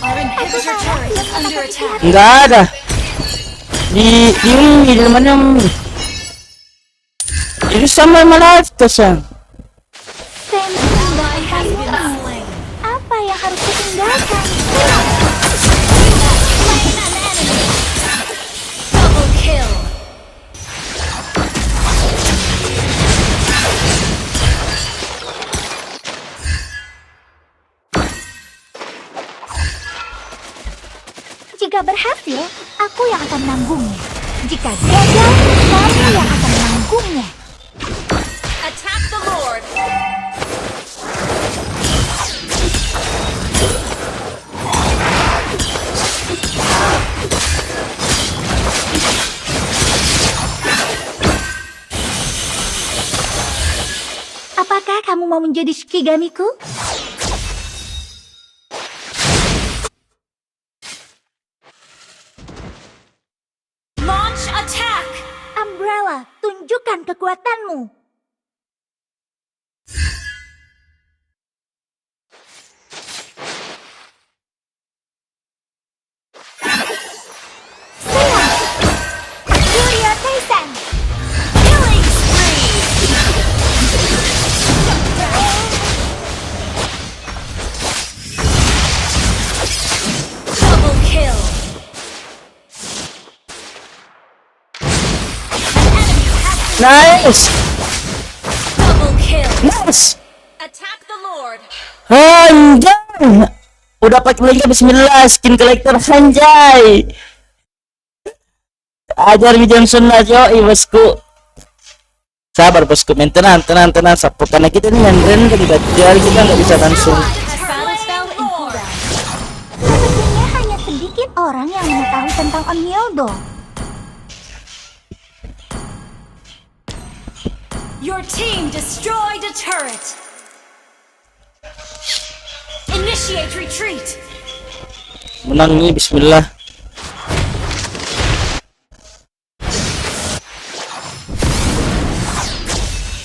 Our inhibitor turret is under attack. Enggak ada. Di mana? Ini sama live tesan. Femi Ally meninggalkan has been payungmu. slain. Apa yang harus kutinggalkan? Slain an enemy. Double kill. Jika berhasil, aku yang akan menanggungnya. Jika gagal, kamu yang akan menanggungnya. Attack the Lord. Apakah kamu mau menjadi Shikigamiku? Launch attack. Umbrella, tunjukkan kekuatanmu. Surya Taisan. Killing spree. Double kill. Nice. Double kill. Nice. Attack the Lord. Anjay. Udah pakai lagi, bismillah, skin collector anjay. Ajar Wijan Sunnah, yoi bosku. Sabar bosku, tenang, support karena kita ini main ke Dajjal, kita nggak bisa langsung. Has battle spell in cooldown. Sepertinya hanya sedikit orang yang mengetahui tentang Onmyodo. Your team destroyed a turret. Initiate retreat. Menang nih, bismillah.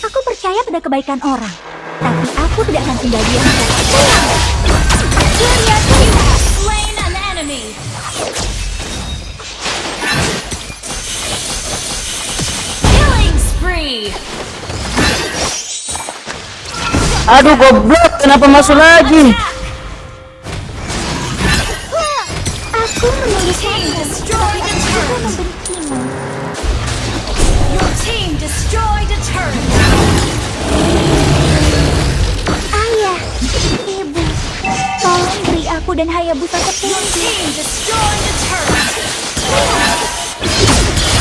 Aku percaya pada kebaikan orang, tapi aku tidak akan tinggal diam. You have slain an enemy. Killing spree. Aduh, goblok, kenapa masuk lagi? Aku Team destroyed a turret. membencimu. Your team destroyed a turret. Ayah, ibu, tolong beri aku dan Hayabusa Your petunjuk. team destroyed a turret.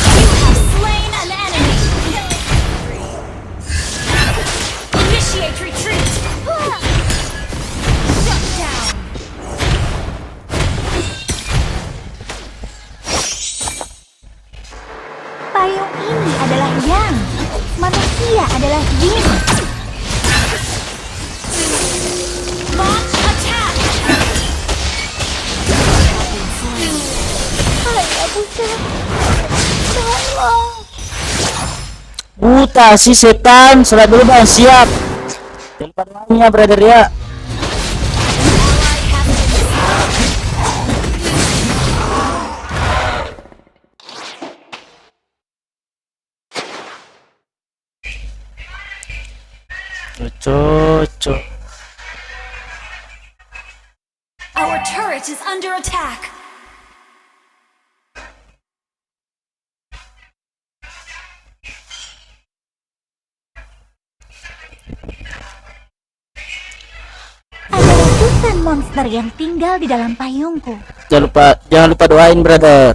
You have slain an enemy. Initiate retreat. Shut down. Payung ini adalah Yang, manusia adalah Yin. Launch attack. Hayabusa, tolong. Buta si setan, sholat dulu bang, siap. Tempat lainnya brother ya. Cocok. Our turret is under attack. Ada ratusan monster yang tinggal di dalam payungku. Jangan lupa doain brother.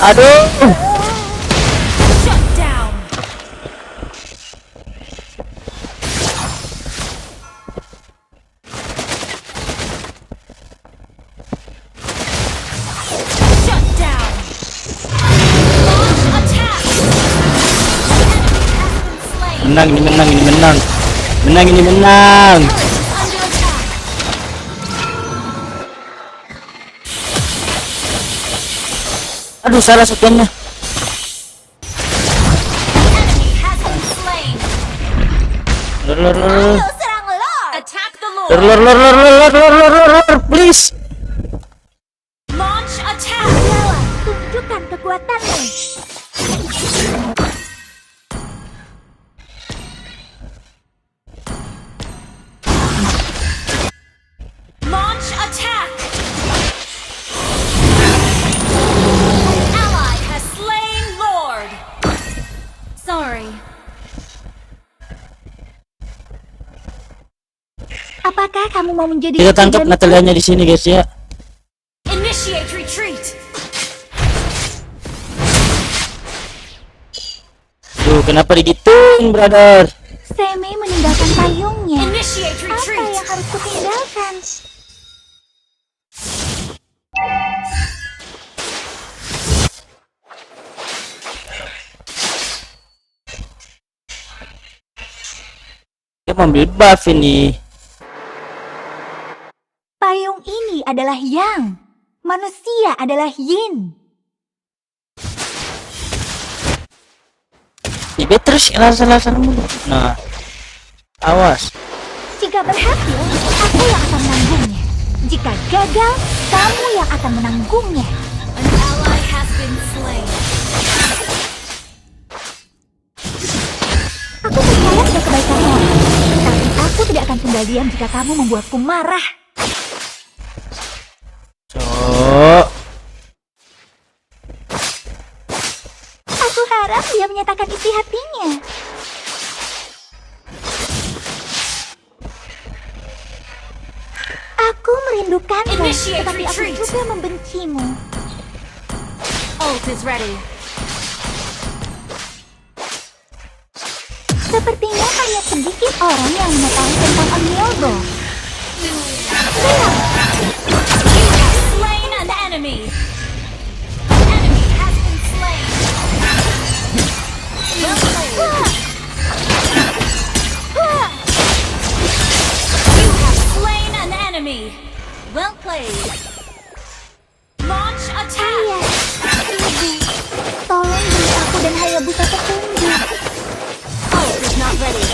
Aduh, Shut down. Shut down. Launch attack. An enemy has been slain. menang ini menang. Menang ini menang. Turret is under attack. Aduh, salah satunya. Enemy has been slain. Lor, Serang Lord. Attack the Lord. please. Launch attack. Jawa, tunjukkan kekuatanmu. Launch attack. An ally has slain Lord. Sorry. Apakah kamu mau menjadi Kita tangkap bagian- Natalianya di sini guys ya. Initiate retreat. Duh, kenapa digituin brother? Semi meninggalkan payungnya. Initiate Apa retreat. yang harus kutinggalkan? Dia mau ambil buff ini. Payung ini adalah Yang, manusia adalah Yin. Dia terus laser mulu. Nah, awas. Jika berhasil, aku yang akan menanggungnya. Jika gagal, kamu yang akan menanggungnya. An ally has been slain. Aku percaya pada kebaikan orang, tapi aku tidak akan tinggal diam jika kamu membuatku marah. Cok. Aku harap dia menyatakan isi hatinya. Aku merindukanmu, Initiate tetapi aku retreat. juga membencimu. Ult is ready. Sepertinya hanya sedikit orang yang mengetahui tentang Onyildo. Slain an enemy. An enemy has been slain. Well played. You have slain an enemy. Well played. Launch attack. Ibu, tolong beri aku dan Hayabusa petunjuk. Ult is not ready.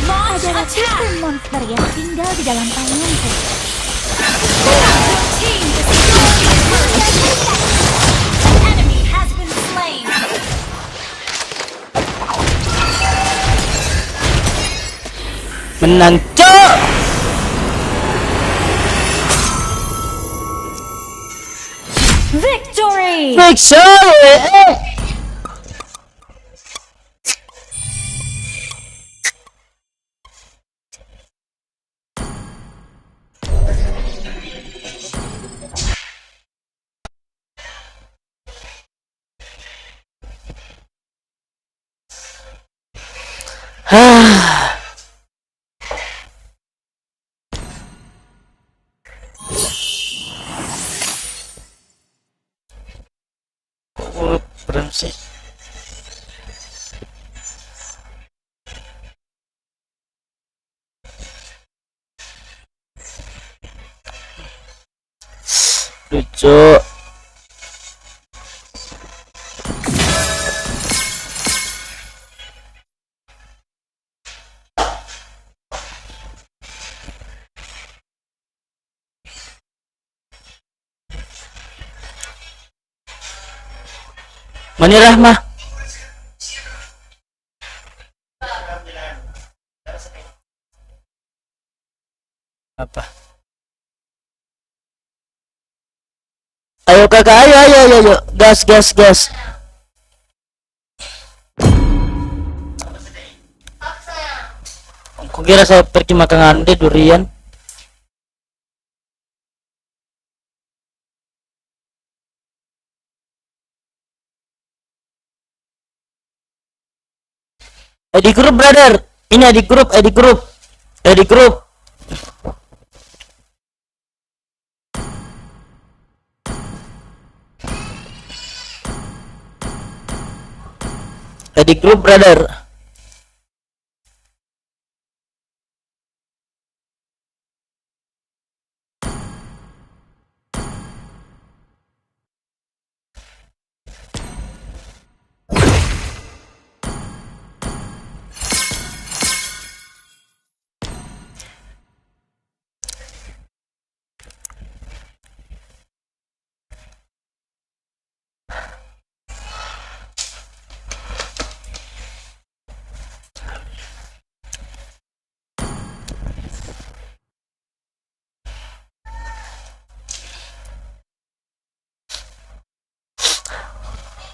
Launch Ada attack. ratusan monster yang tinggal di dalam tanganku. Your team destroyed the turret. An enemy has been slain. Menang, cok. Victory! Victory. Keren sih. Lucu. Mani Rahmah. Apa? Ayo kakak, ayo, gas. Kok kira saya pergi makan ande durian? Di grup brother, ini di grup. Di grup brother.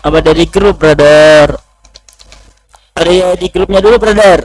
Apa dari grup brother? Ada di grupnya dulu brother.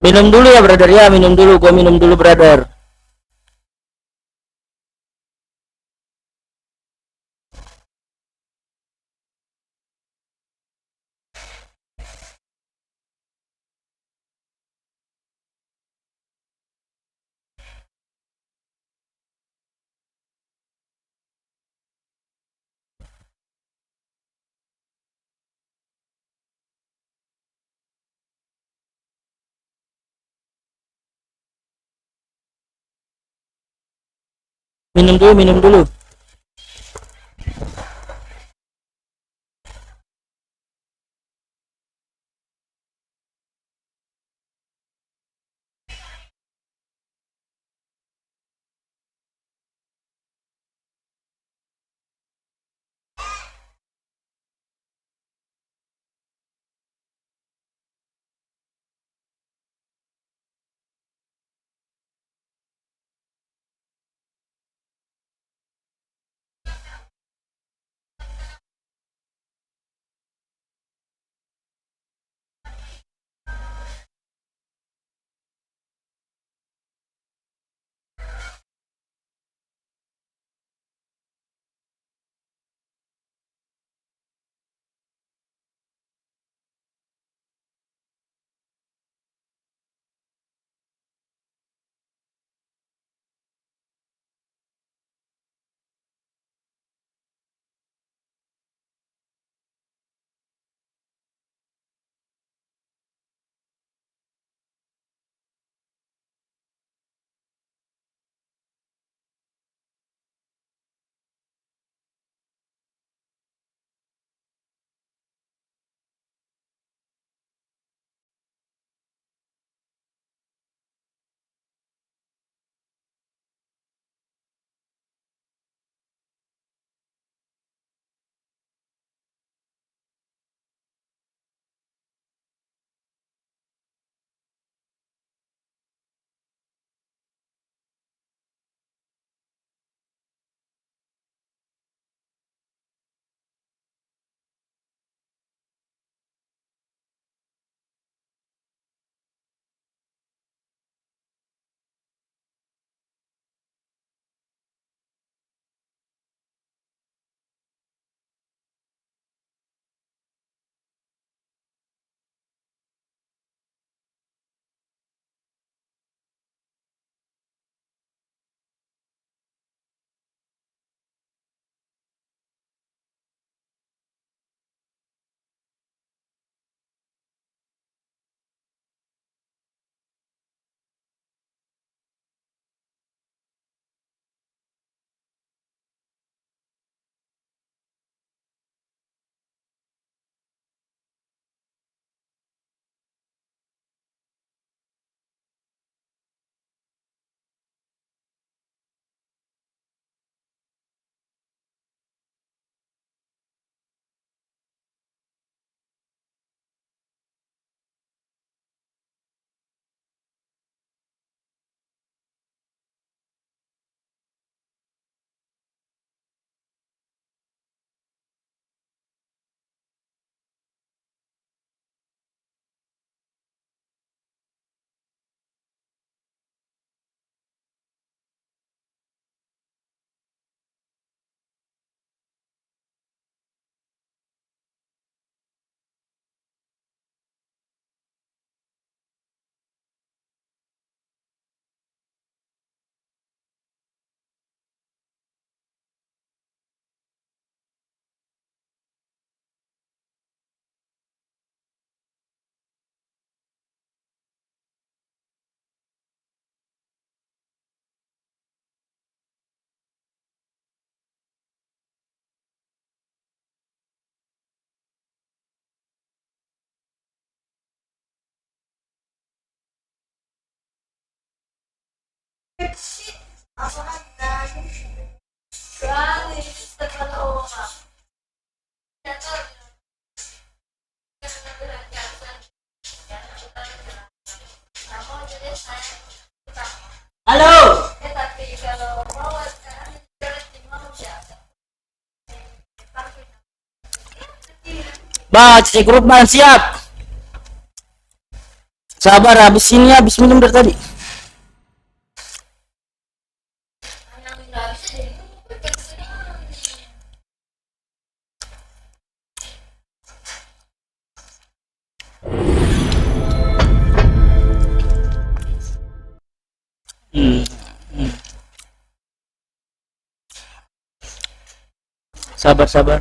Minum dulu ya brother ya, gua minum dulu brother. Minum dulu, minum dulu. Halo. Bah, cek grup man siap. Sabar, habis ini habis minum dari tadi. Sabar, sabar.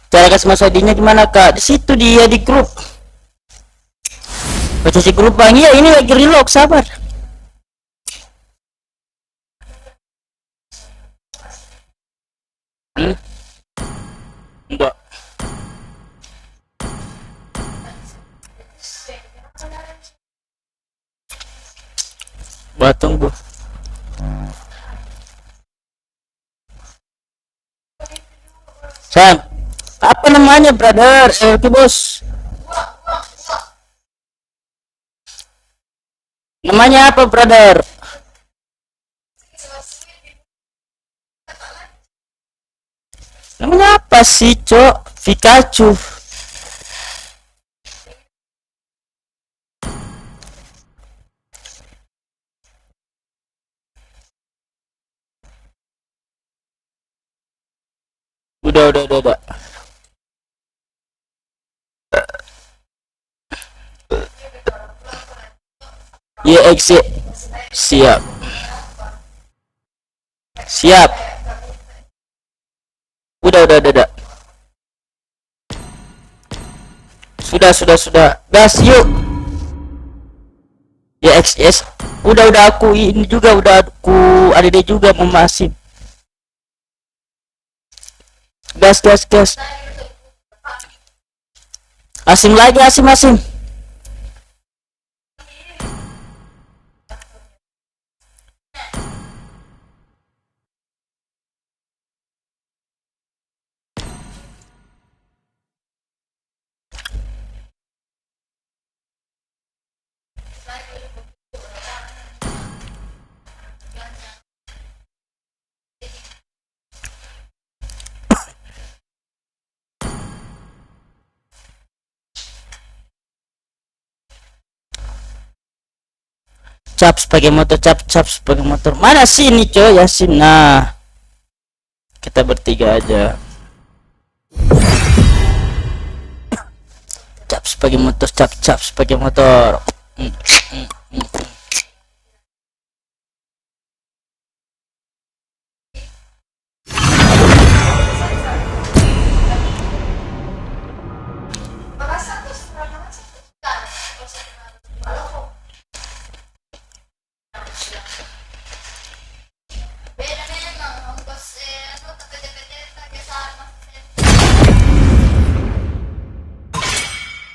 Cara kasih Mas ID-nya gimana, Kak? Di situ dia di grup. Baca si grup Bang. Iya, ini lagi reload, sabar. tunggu. Sam, apa namanya brother? Oke bos. Namanya apa brother? Namanya apa sih cok? Pikachu. Udah. Ya exit. Siap. Udah. Sudah. Gas yuk. Ya XS. Udah aku ini juga udah aku ADD juga memasin. Gas. Asim lagi. Cap sebagai motor. Mana sih ini coy? Yasin. Nah, kita bertiga aja. Cap sebagai motor.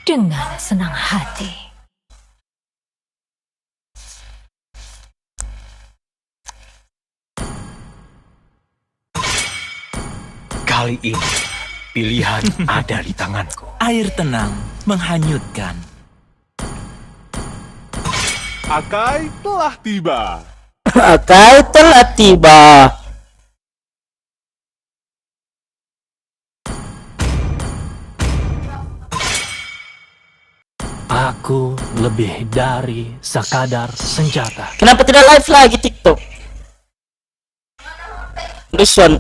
Dengan senang hati. Kali ini pilihan ada di tanganku. Air tenang menghanyutkan. Akai telah tiba. Aku lebih dari sekadar senjata. Kenapa tidak live lagi TikTok? Rizwan.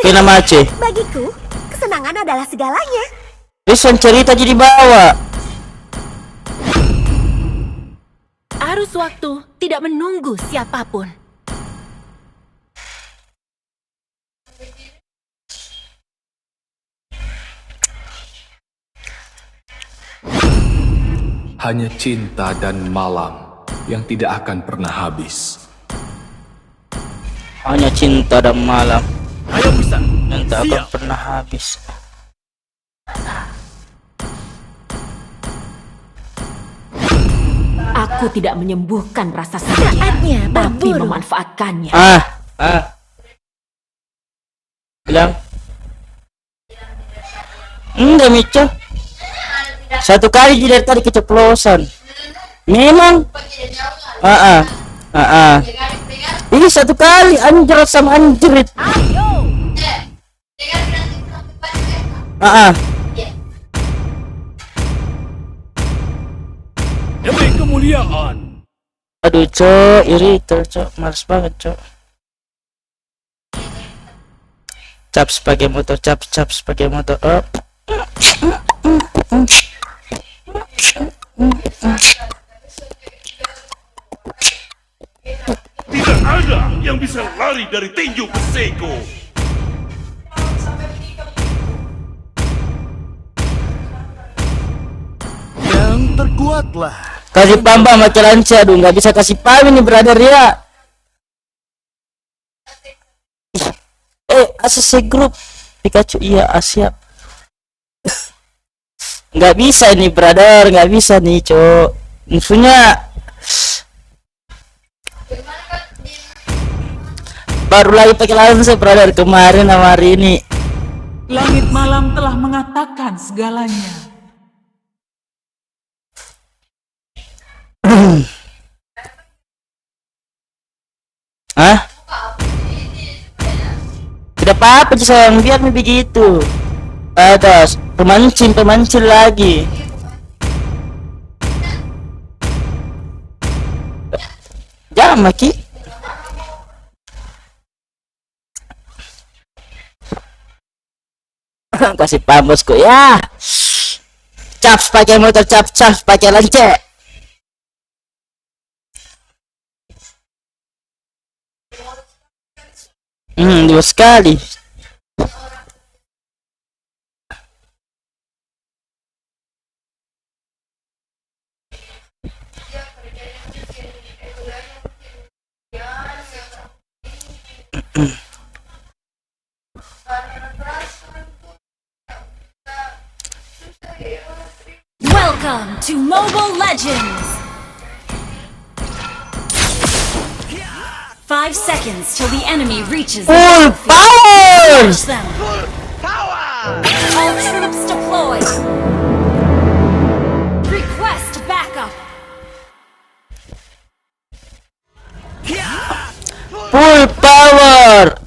Nama Aceh. Bagiku, kesenangan adalah segalanya. Rizwan cerita jadi bawa. Arus waktu tidak menunggu siapapun. Hanya cinta dan malam yang tidak akan pernah habis. Hanya cinta dan malam Ayo bisa. yang tak akan pernah habis. Aku tidak menyembuhkan rasa sakit, Saatnya tapi berburu. memanfaatkannya. Bilang. Enggak Mico. Satu kali dari tadi keceplosan. Memang. Ini satu kali anjir sama anjrit. Demi kemuliaan. Aduh cok, irritor cok, males banget cok. Cap sebagai motor. Oh. Tidak ada yang bisa lari dari tinju besiku. Yang terkuatlah. Kasih pamba sama Celanci, aduh nggak bisa kasih pam ini brother ya. ACC Group Pikachu, iya siap. Nggak bisa ini brother, nggak bisa nih cok. Musuhnya baru lagi pakai lawan saya brother kemarin sama hari ini. Langit malam telah mengatakan segalanya. Hah? Tidak apa-apa sih sayang, biar begitu. Atas pemancing lagi. Jangan maki. Kasih paham bosku ya. Caps pakai motor, caps pakai lance. Dua sekali. Welcome to Mobile Legends! 5 seconds till the enemy reaches the Full power! Finish them. All troops deployed. Request backup. Full power.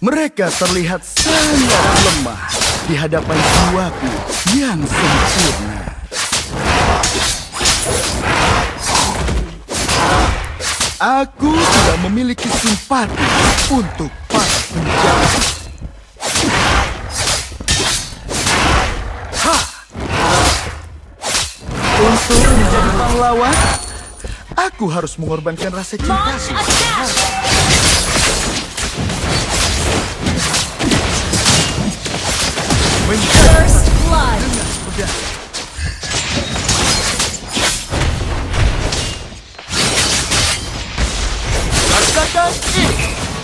Mereka terlihat sangat lemah di hadapan jiwaku yang sempurna. Aku tidak memiliki simpati untuk para penjahat. Untuk menjadi pahlawan, aku harus mengorbankan rasa cintaku. First blood.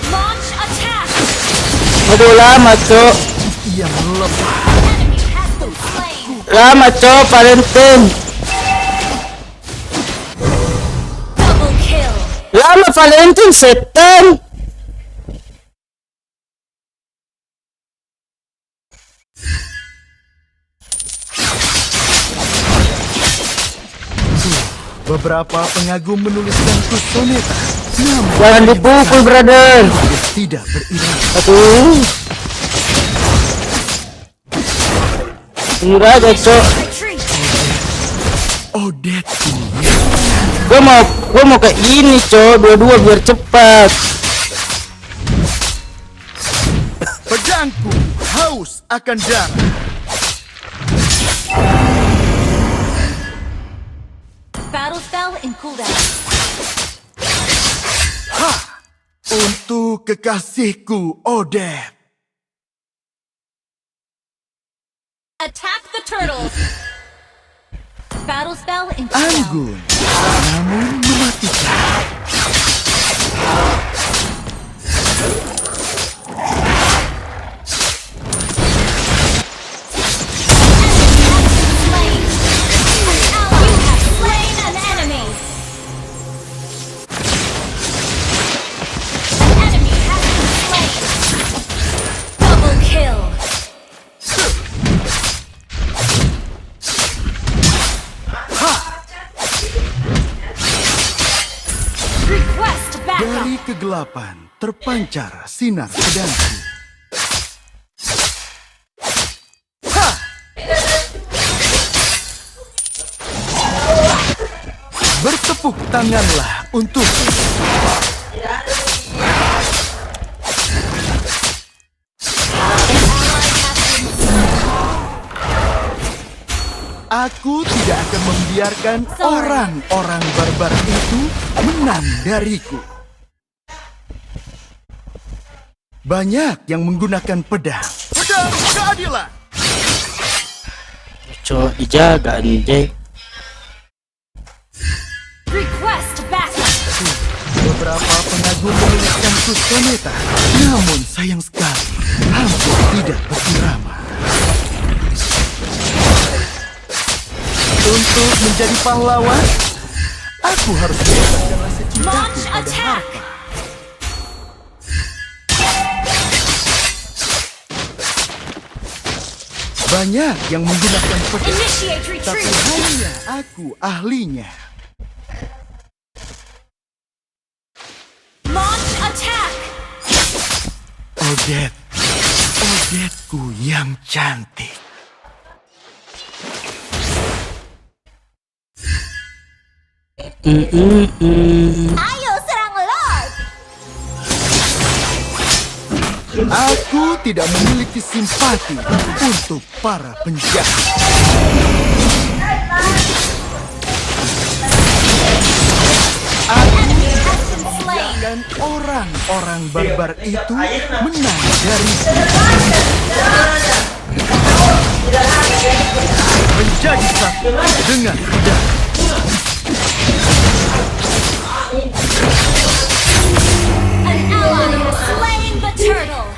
Launch attack. Aduh lama cok. Ia melemah. Enemy has been slain. Lama cok Valentine. Double kill. Lama Valentine setan. Beberapa pengagum menuliskanku soneta, namun Jangan dipukul brother. tidak berirama. Aduh. Murah aja cok. Retreat. Odette ini Gua mau kayak gini cok, dua-dua biar cepat. pedangku haus akan darah. Battle spell in cooldown. Untuk kekasihku Odette. Attack the turtles. Battle spell in cooldown. Anggun, namun mematikan. Slain. Now you have slain an enemy. An enemy has been slain. Double kill. Request backup. Dari kegelapan terpancar sinar pedangku. Bertepuk tanganlah untukku. Aku tidak akan membiarkan orang-orang barbar itu menang dariku. Banyak yang menggunakan pedang. Pedang keadilan. Cok dijaga anjay. Request backup. Beberapa pengagum menuliskanku soneta, namun sayang sekali hampir tidak berirama. Untuk menjadi pahlawan, aku harus mengorbankan rasa cintaku Launch pada attack. harta. Banyak yang menggunakan pedang, Initiate tapi retreat. hanya aku ahlinya. Launch attack. Odetku yang cantik. Ayo serang Lord! Aku tidak memiliki simpati untuk para penjahat. Enemy has been slain. Dan orang-orang barbar itu menang dari menjadi satu dengan pedang. An ally has slain the turtle.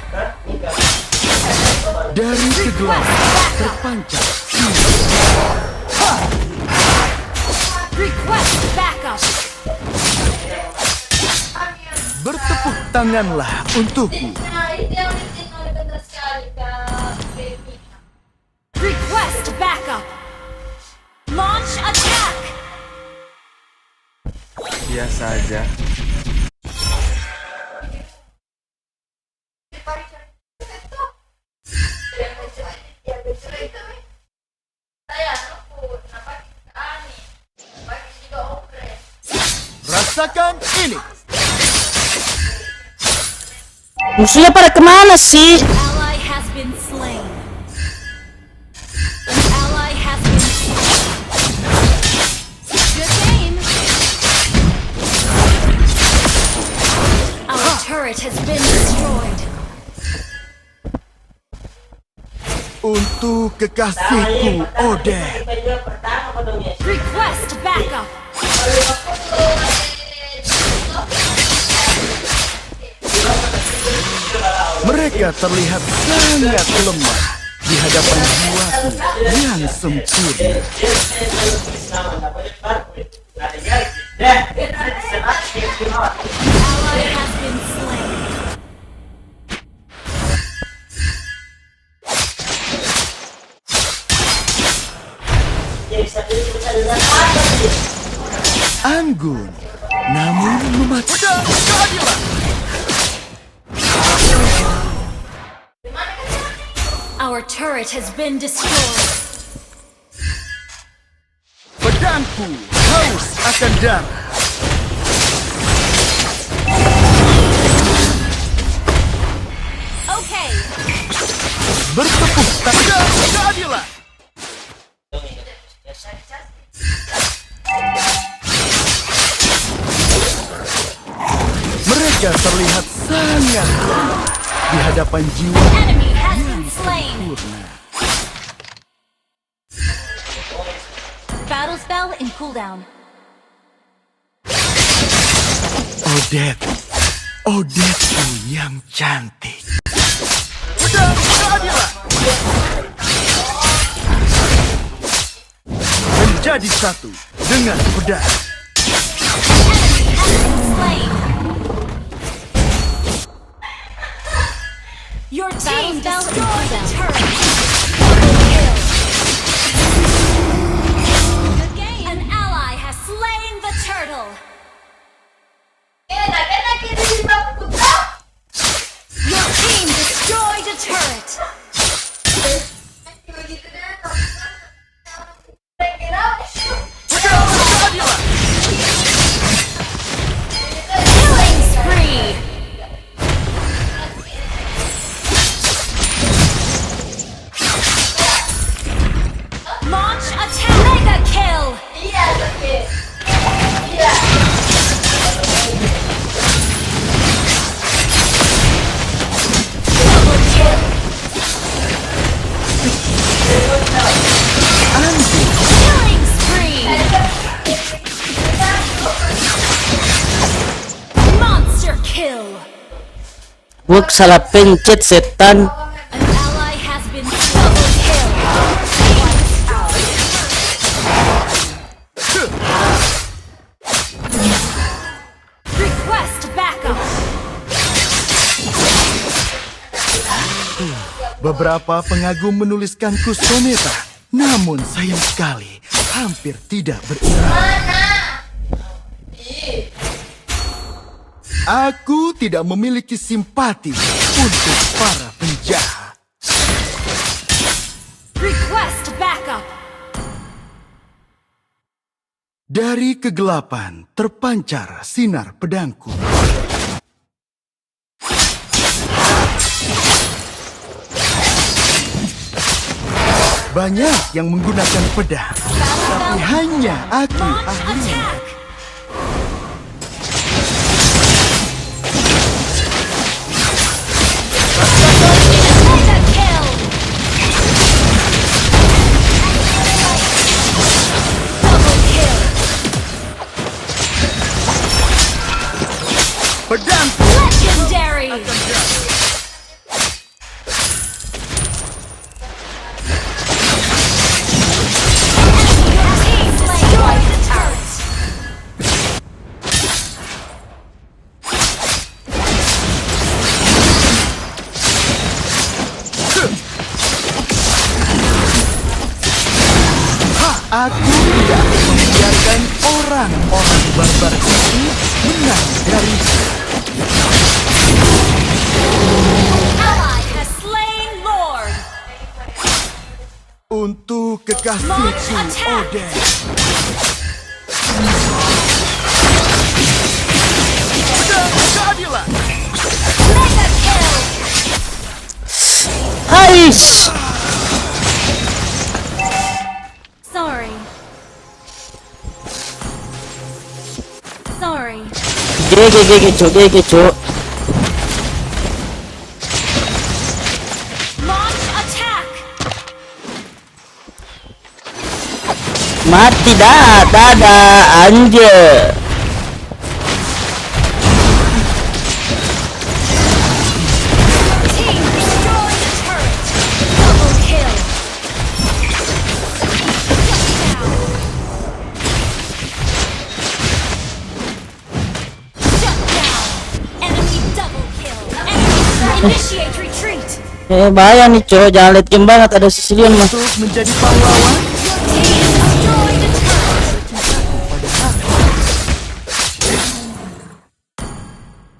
Dari kegelapan terpancar Request backup. bertepuk tanganlah untukku. Nah, itu yang benar sekali, Kak Baby. Request backup. Launch attack. Biasa aja. Rasakan ini. Musuhnya pada kemana sih? Ally has been slain. An ally has been slain. Good game. Our turret has been destroyed. Untuk kekasihku Odette. Request backup. Mereka terlihat sangat lemah di hadapan jiwaku yang sempurna. Ally has been slain. Anggun, namun mematikan keadilan. Our turret has been destroyed. Pedangku haus akan darah. Okay. Bertepuk tangan keadilan. Mereka terlihat sangat lemah di hadapan jiwa Enemy has been slain. sempurna. Battle spell in cooldown. Odetku yang cantik. Pedang keadilan. Menjadi satu dengan pedang. Enemy has been slain. Your team destroyed the turret. Double kill. Good game. An ally has slain the turtle. Your team destroyed a turret. Pedang keadilan. Killing spree. Launch attack. Mega kill. Double kill. Killing spree. Monster kill. Gua salah pencet setan. An ally has been double kill. Wiped out. Request backup. Beberapa pengagum menuliskanku soneta, namun sayang sekali hampir tidak berirama. Aku tidak memiliki simpati untuk para penjahat. Request backup. Dari kegelapan terpancar sinar pedangku. Banyak yang menggunakan pedang, tapi hanya aku ahlinya. Mega kill. Double kill. Pedangku Legendary. Your team destroyed the turret. Aku tidak akan membiarkan orang-orang barbar itu menang dari Ally has slain Lord. untuk kekasihku Launch attack. Oden. Pedang keadilan. Mega kill. Aish. Sorry. Sorry. GG cuk. Launch attack. Mati dah, dadah anjir. Team destroyed the turret. Double kill. Shut down. Enemy double kill. Enemy initiate retreat. Bahaya nih cuk, jangan late game banget, ada Sicilian mah. Untuk menjadi pahlawan, Your team destroyed the turret.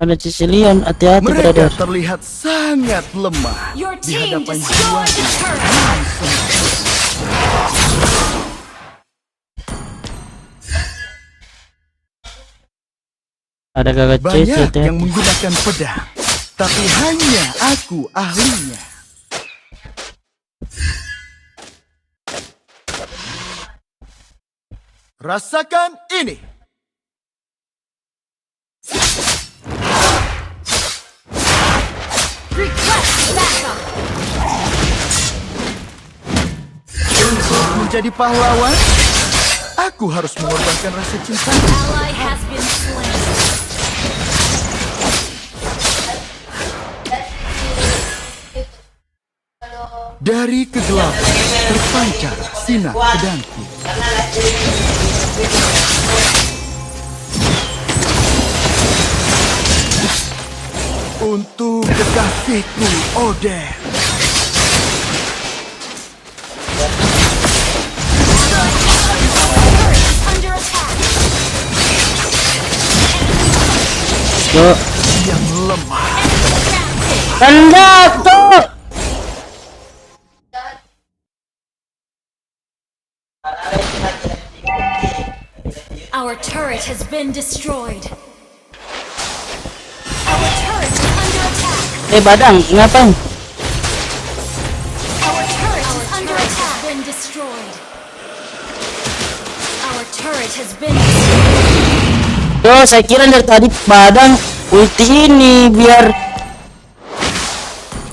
Ada Sicilian, hati-hati mereka brother. terlihat sangat lemah Your di team hadapan destroyed the turret. Ada kakak banyak cecet ya. yang menggunakan pedang, tapi hanya aku ahlinya. Rasakan ini. Request backup. Untuk menjadi pahlawan, aku harus mengorbankan rasa cinta. Ally has been slain. Dari kegelapan terpancar sinar pedangku. Untuk kekasihku Oden. Under attack. Cuk, Yang lemah. rendah cuk. Our turret has been destroyed. Our turret is under attack. Badang, ngapain? Our turret is under attack. Been destroyed. Our turret has been destroyed. Yo, saya kira dari tadi Badang ulti ini biar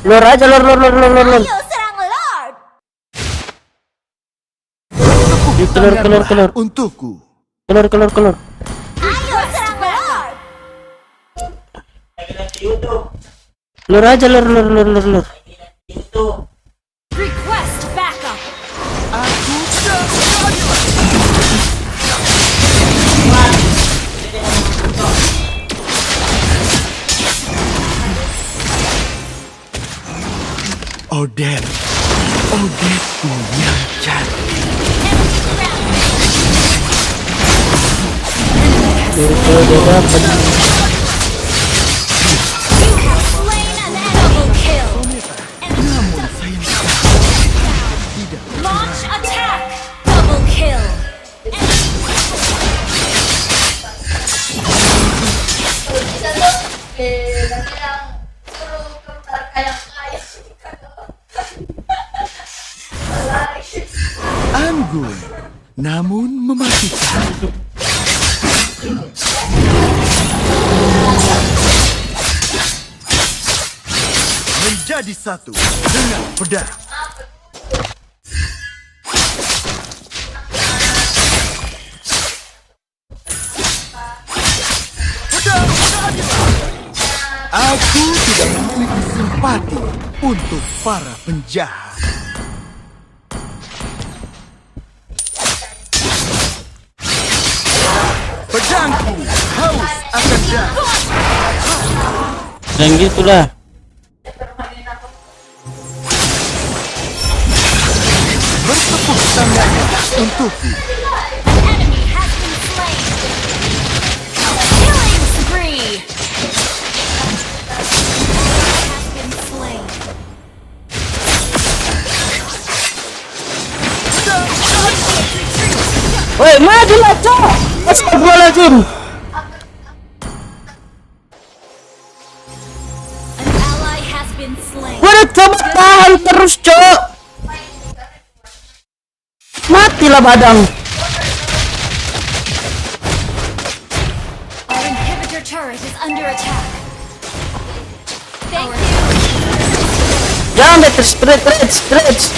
lor aja, lor. serang Lord. Kelur. Untukku. Kelur. Ayo serang Lord. Lor aja, lor. Request backup. Aku keadilan. Odette. Odetteku yang cantik. Itu dia dapat. Double kill. Namun sayang tidak. Launch attack. Double kill. Bisa tuh nanti yang suruh ke mereka yang kaya. Anggun, namun mematikan. Menjadi satu dengan pedang. Pedang keadilan. Aku tidak memiliki simpati untuk para penjahat. Pedangku haus akan darah. Dan gitulah. Bertepuk tangannya untukku. Enemy has been slain. Killing spree. Has been slain. Woi, majulah, Cok. Astagfirullahaladzim. An ally has been slain. Gua udah coba tahan terus, Cok. Matilah badang. Our inhibitor turret is under attack. Thank you. Jangan deh stretch.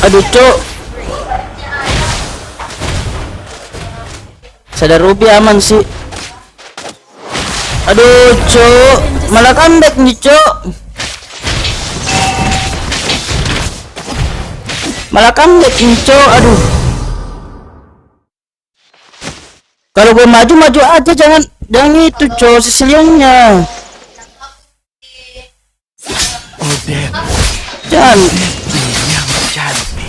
Aduh, Cok. Sadar Ruby aman sih. Aduh, Cok. Malah comeback nih, Cok. Malah comeback nih, Cok. Aduh. Kalau gue maju aja, jangan itu, Cok, Siciliannya. Odette, Jangan. yang cantik.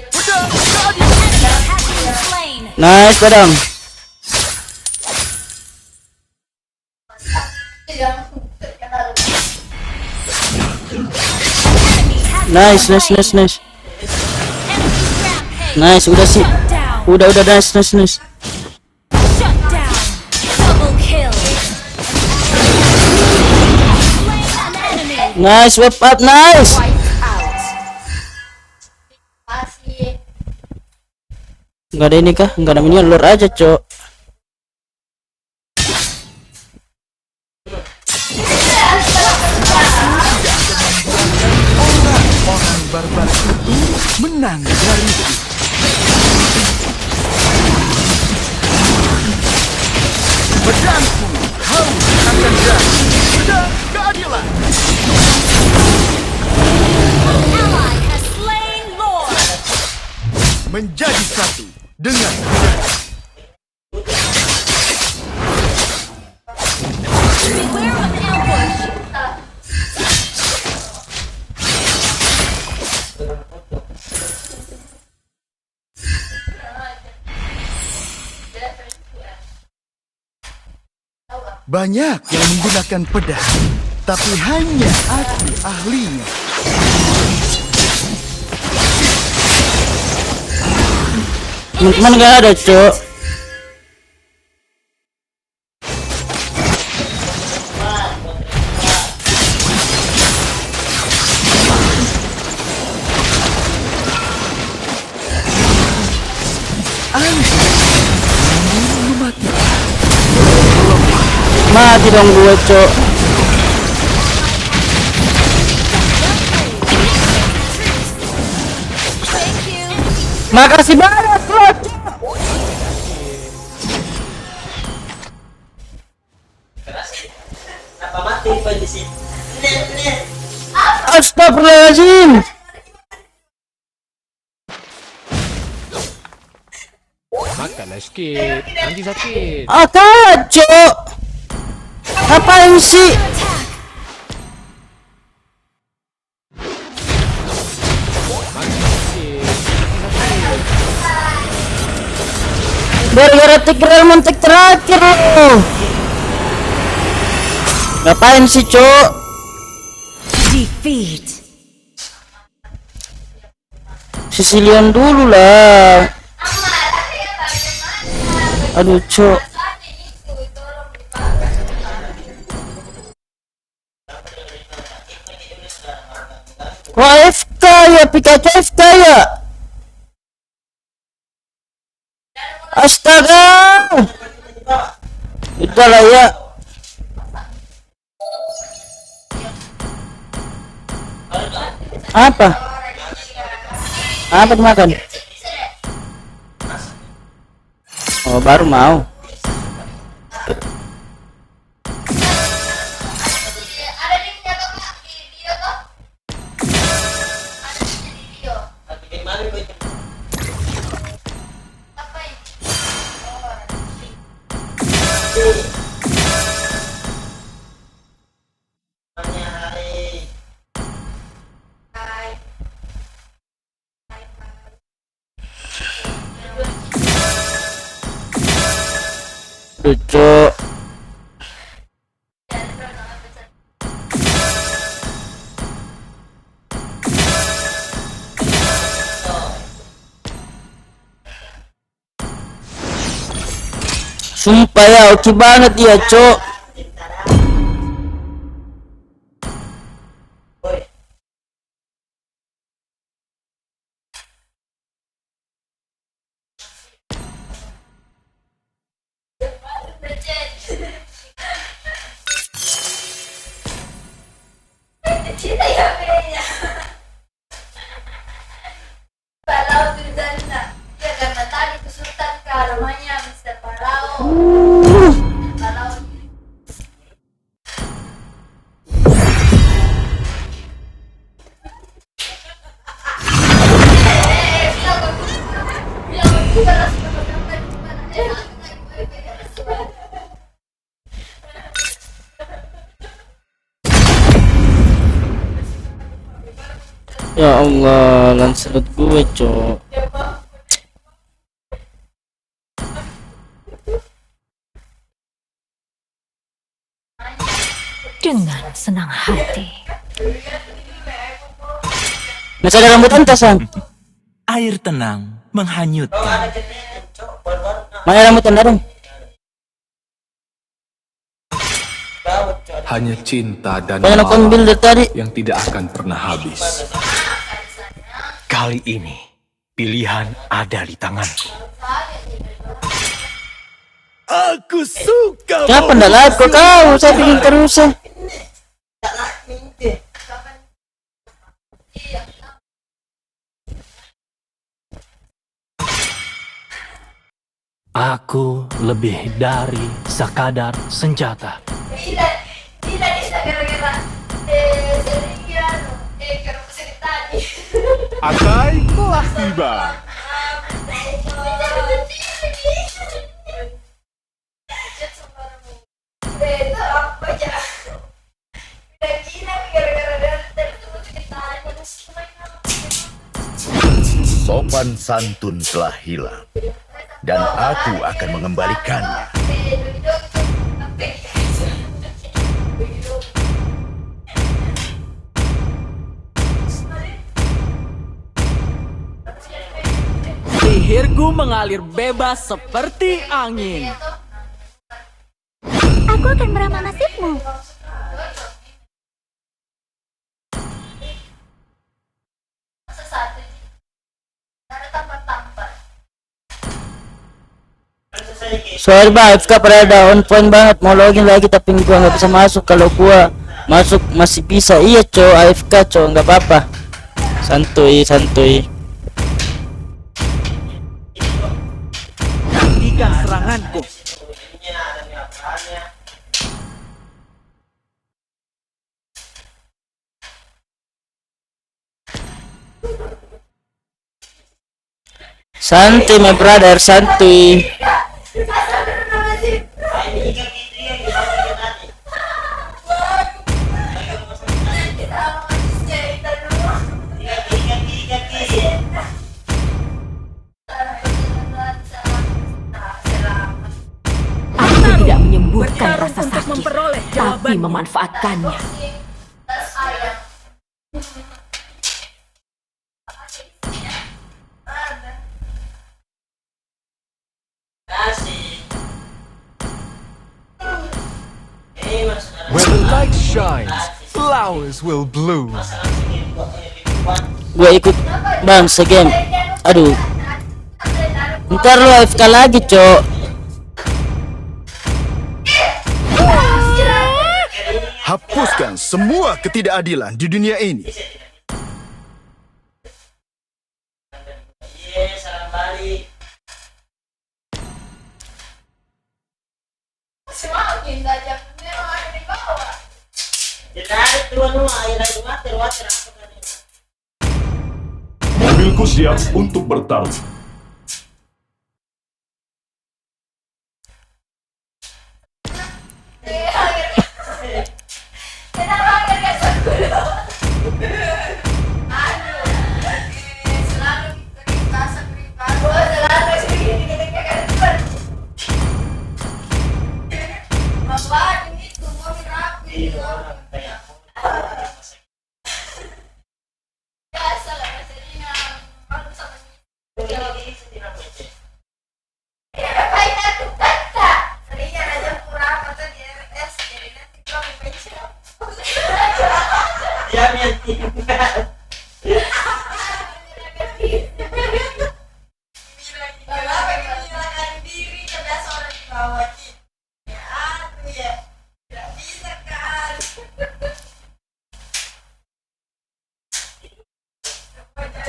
Pedang keadilan. Has been slain. Nice, badang. Nice. Enemy rampage. Nice, udah sih. Shut down. Udah, nice. Shut down. Double kill. Slain an enemy. Nice, whip up, nice. Masih Enggak ada ini kah? Enggak ada minion, lure aja, Cok. Orang barbar itu menang dariku. Pedangku haus akan darah. Pedang keadilan. Ally has slain Lord. Menjadi satu dengan pedang. Beware of an ambush. Banyak yang menggunakan pedang, tapi hanya aku ahlinya. Teman-teman enggak ada, Cok. Mati dong gue, Cok. Makasih banyak, Cok. Astagfirullahaladzim. Kalah sikit, nanti sakit. Ah, kacau. Ngapain sih? Gara-gara Tigreal mentek terakhir loh. Ngapain sih, Cok? Defeat. Sicilian dulu lah. Aduh, Cok. Wah, FK ya, Pikachu FK ya. Astaga. Udah lah ya. Apa? Apa dimakan? Oh, baru mau. Ada di video toh, Kak? Di video toh? Ada di video. Apa ini? Hai. Lucu. Sumpah ya, oke banget dia, Cok. Cinta ya kayaknya. Palau di sana. Ya karena tadi kesulitan Kak, namanya Mr. Palau. Palau. Ya Allah, Lancelot gue, Cok. Dengan senang hati. Masih ada rambut entasan. Air tenang menghanyutkan. Mana rambut anda dong? Hanya cinta dan Banyak nonton build dari tadi. yang tidak akan pernah habis. Kali ini, pilihan ada di tanganku. Aku suka. Kenapa ndak laku kau? Saya bikin terus ya. Aku lebih dari sekadar senjata. Tidak bisa gara-gara sering kalau kesini tadi. Akai telah tiba. Itu apa ya? Udah gila gara-gara dari teman kita Sopan santun telah hilang, dan aku akan mengembalikannya. Sihirku mengalir bebas seperti angin. Aku akan meramah nasibmu. Sorry bang, FK pada on point banget. Mau login lagi tapi gua nggak bisa masuk. Kalau gua masuk masih bisa. Iya Cok, AFK Cok, nggak apa-apa. Santuy, santuy. Nantikan seranganku. Santuy my brother, santuy. Aku tidak menyembuhkan rasa sakit, tapi memanfaatkannya. Where the light shines, flowers will bloom. Gue ikut bang segame. Aduh. Ntar lu AFK lagi, Cok. Hapuskan semua ketidakadilan di dunia ini. Semakin tajam memang ada di bawah. Mobilku siap untuk bertarung.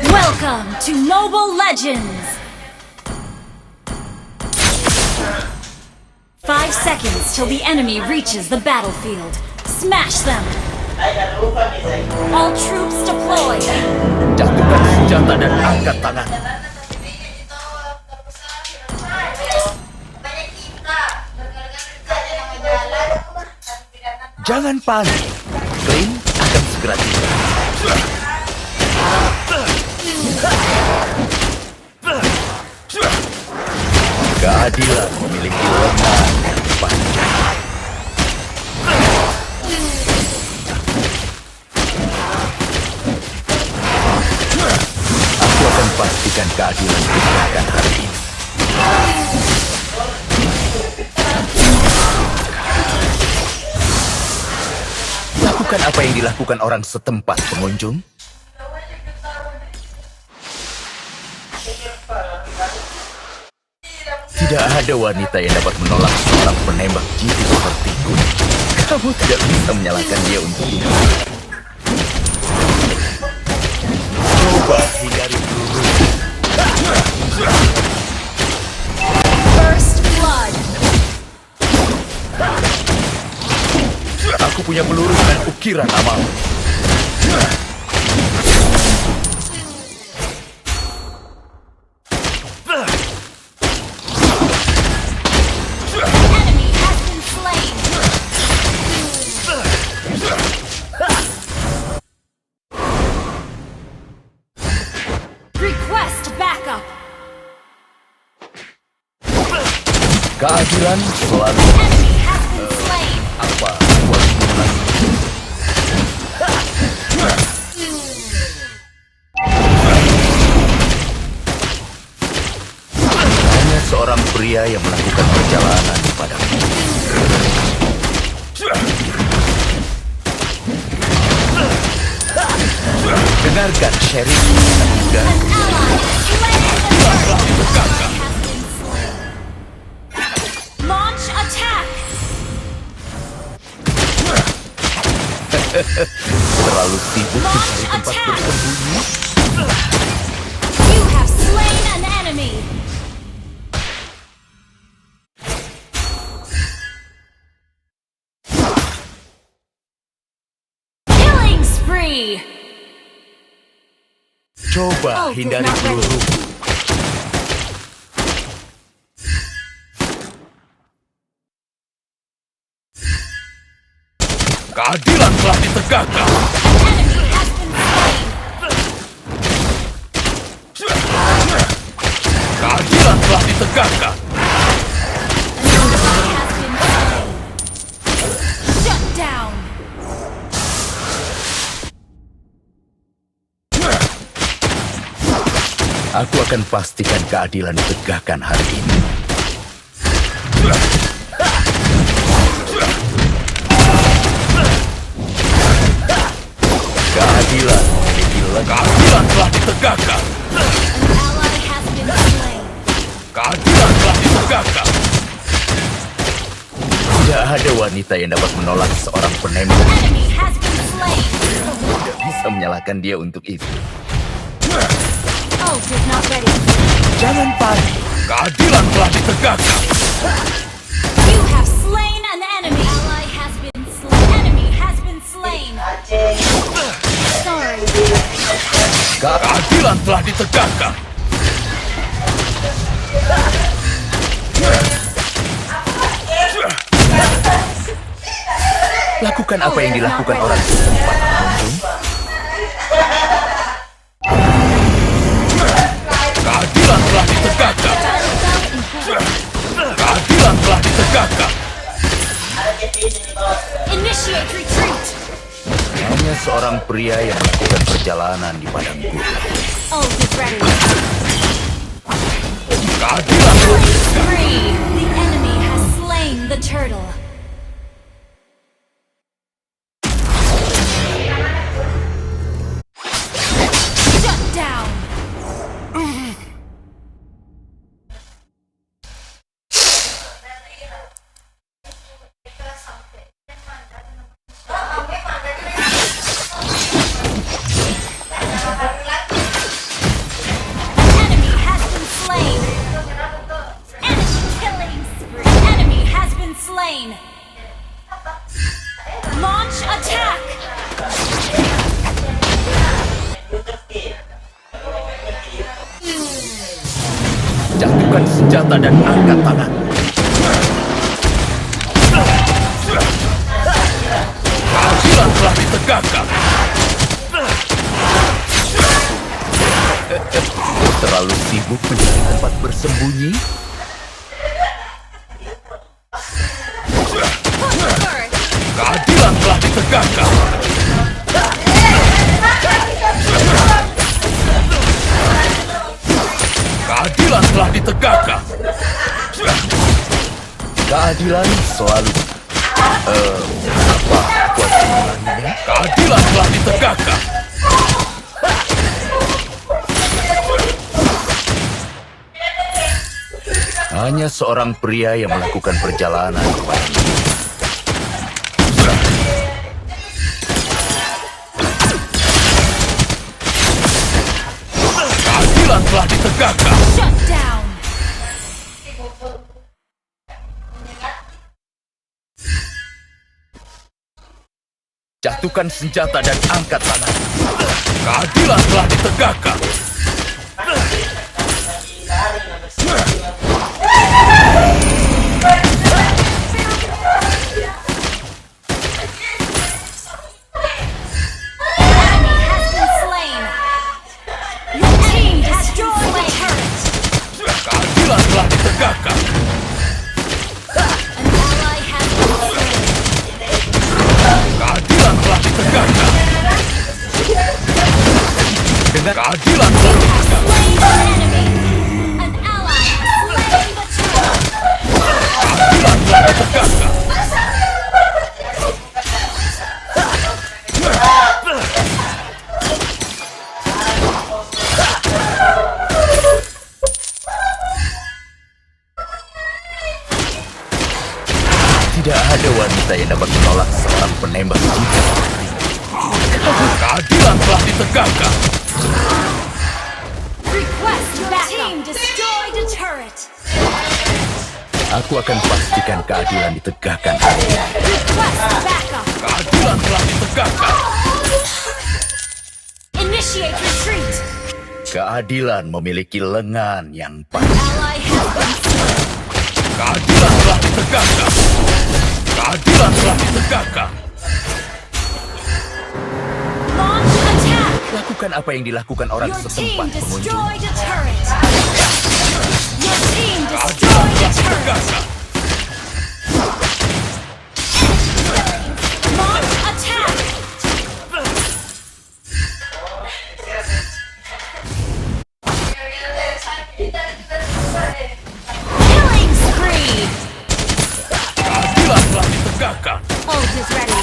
Welcome to Mobile Legends! 5 seconds till the enemy reaches the battlefield. Smash them! All troops deployed! Jatuhkan senjata dan angkat tangan. Jangan panik, Flame akan segera tiba. Keadilan memiliki lengan yang panjang. Aku akan pastikan keadilan ditegakkan hari ini. Lakukan apa yang dilakukan orang setempat, pengunjung. Tidak ada wanita yang dapat menolak seorang penembak jitu sepertiku. Kamu tidak bisa menyalahkan dia untuk itu. Coba hindari dulu. First blood! Aku punya peluru dengan ukiran amal. Enemy has been slain! Request backup! Keadilan selalu Enemy has been slain! apa? Hanya seorang pria yang melakukan perjalanan padamu. Dengarkan, Sheriff. Dan Launch attack! terlalu sibuk mencari tempat attack! bersembunyi. You have slain an enemy! Killing spree! Coba hindari peluru. Keadilan telah ditegakkan. Enemy has been slain. Keadilan telah ditegakkan. Shut down. Aku akan pastikan keadilan ditegakkan hari ini. Keadilan memiliki Keadilan telah ditegakkan. An ally has been slain. Keadilan telah ditegakkan. Tidak ada wanita yang dapat menolak seorang penembak. Enemy has been slain. Tidak bisa menyalahkan dia untuk itu. Ult is not ready. Jangan panik. Keadilan telah ditegakkan. You have slain an enemy. Ally has been slain. Enemy has been slain. Sorry. Keadilan telah ditegakkan. Lakukan apa yang dilakukan orang setempat, pengunjung. Keadilan telah ditegakkan. Keadilan telah ditegakkan. Initiate retreat. Hanya seorang pria yang melakukan perjalanan di padang gurun. Ult is ready. Keadilan telah ditegakkan. Spree. The enemy has slain the turtle. Shut down. Enemy has been slain. Enemy killing spree. Enemy has been slain. Launch attack. Jatuhkan senjata dan angkat tangan. Keadilan telah ditegakkan. Terlalu sibuk mencari tempat bersembunyi. Keadilan telah ditegakkan. Keadilan telah ditegakkan. Keadilan selalu. Apa aku harus mengulanginya? Keadilan telah ditegakkan. Hanya seorang pria yang melakukan perjalanan di padang gurun. Keadilan telah ditegakkan. Shut down. Jatuhkan senjata dan angkat tangan. Keadilan telah ditegakkan. Enemy has been slain. Your team destroyed the turret. Keadilan telah ditegakkan. An ally has been slain. Keadilan telah ditegakkan. Dengan keadilan telah ditegakkan. Slain an enemy. An ally has slain the turret. Keadilan telah ditegakkan. Tidak ada wanita yang dapat menolak seorang penembak jitu. Keadilan telah ditegakkan. Request backup. Team destroyed a turret. Aku akan pastikan keadilan ditegakkan. Request backup. Keadilan telah ditegakkan. Initiate retreat. Keadilan memiliki lengan yang panjang. Ally has been slain. Keadilan telah ditegakkan. Keadilan telah ditegakkan. Lakukan apa yang dilakukan orang Your team setempat, pengunjung. destroyed a turret. Your team destroyed a turret. Launch attack. Killing spree. Keadilan telah ditegakkan. Ult is ready.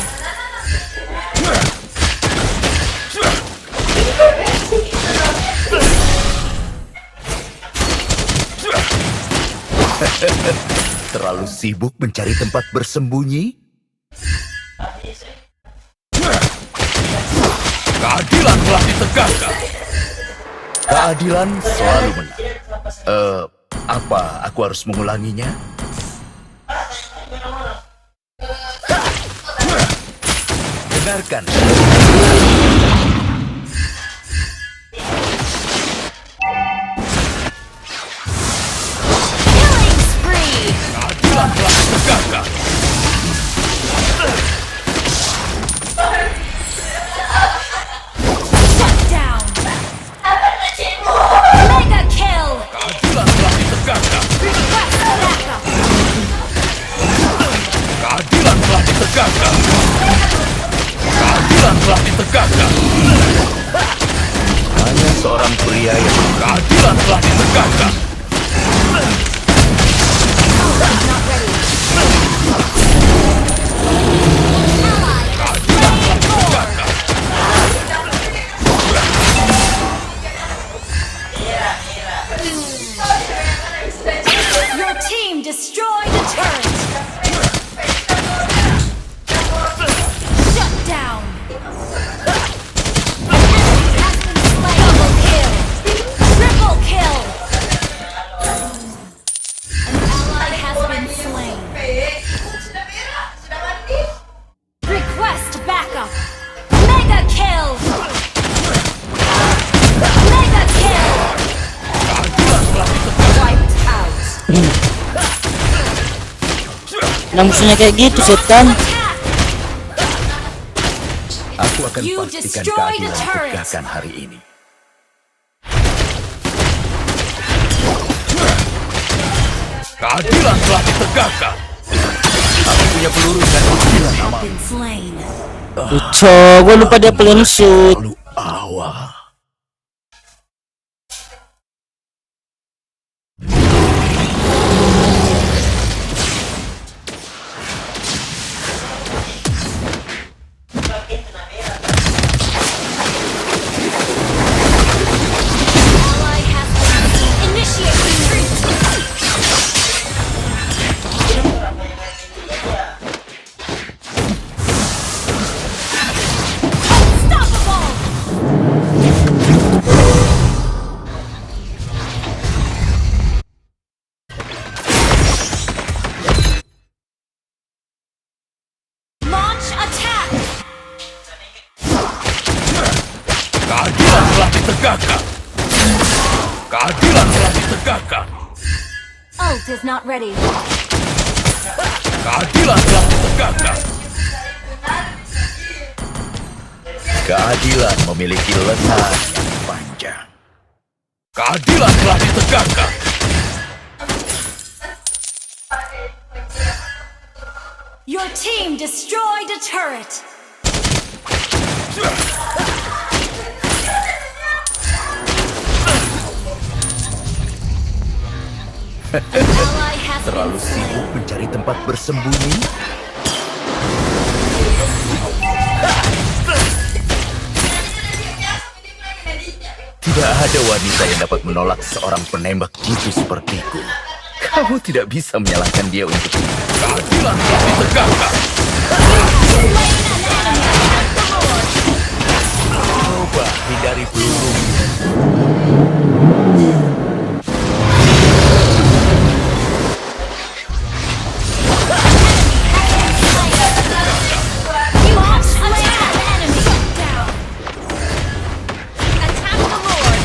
Terlalu sibuk mencari tempat bersembunyi? Keadilan telah ditegakkan. Keadilan selalu menang. Apa aku harus mengulanginya? Dengarkan. Killing spree. Keadilan telah ditegakkan. Shut down. Mega kill. Keadilan telah ditegakkan. Request backup. Keadilan telah ditegakkan. Keadilan telah ditegakkan. Hanya seorang pria yang Keadilan telah ditegakkan. Not ready. Ally has slain Lord. Your team destroyed a turret. Shut down. An enemy has been slain. Double kill. Triple kill. An ally has been slain. Request backup. Mega kill. Mega kill. Wiped out. Nah musuhnya kayak gitu setan. aku akan You pastikan destroyed a keadilan turret. tegakkan hari ini. Keadilan telah ditegakkan. Aku punya peluru dan keadilan amal. Been slain. Lucu, gue lupa dia plan shoot. Lalu awal. Ally has been initiating retreat. Unstoppable. Launch attack. Keadilan telah ditegakkan. Keadilan telah ditegakkan. Ult is not ready. Keadilan telah ditegakkan. Keadilan memiliki lengan yang panjang. Keadilan telah ditegakkan. Your team destroyed a turret. An ally has Terlalu been slain. sibuk mencari tempat bersembunyi? Tidak ada wanita yang dapat menolak seorang penembak jitu sepertiku. Kamu tidak bisa menyalahkan dia untuk itu. Keadilan telah ditegakkan. Coba hindari peluru. You have slain an enemy. Down. Attack the Lord.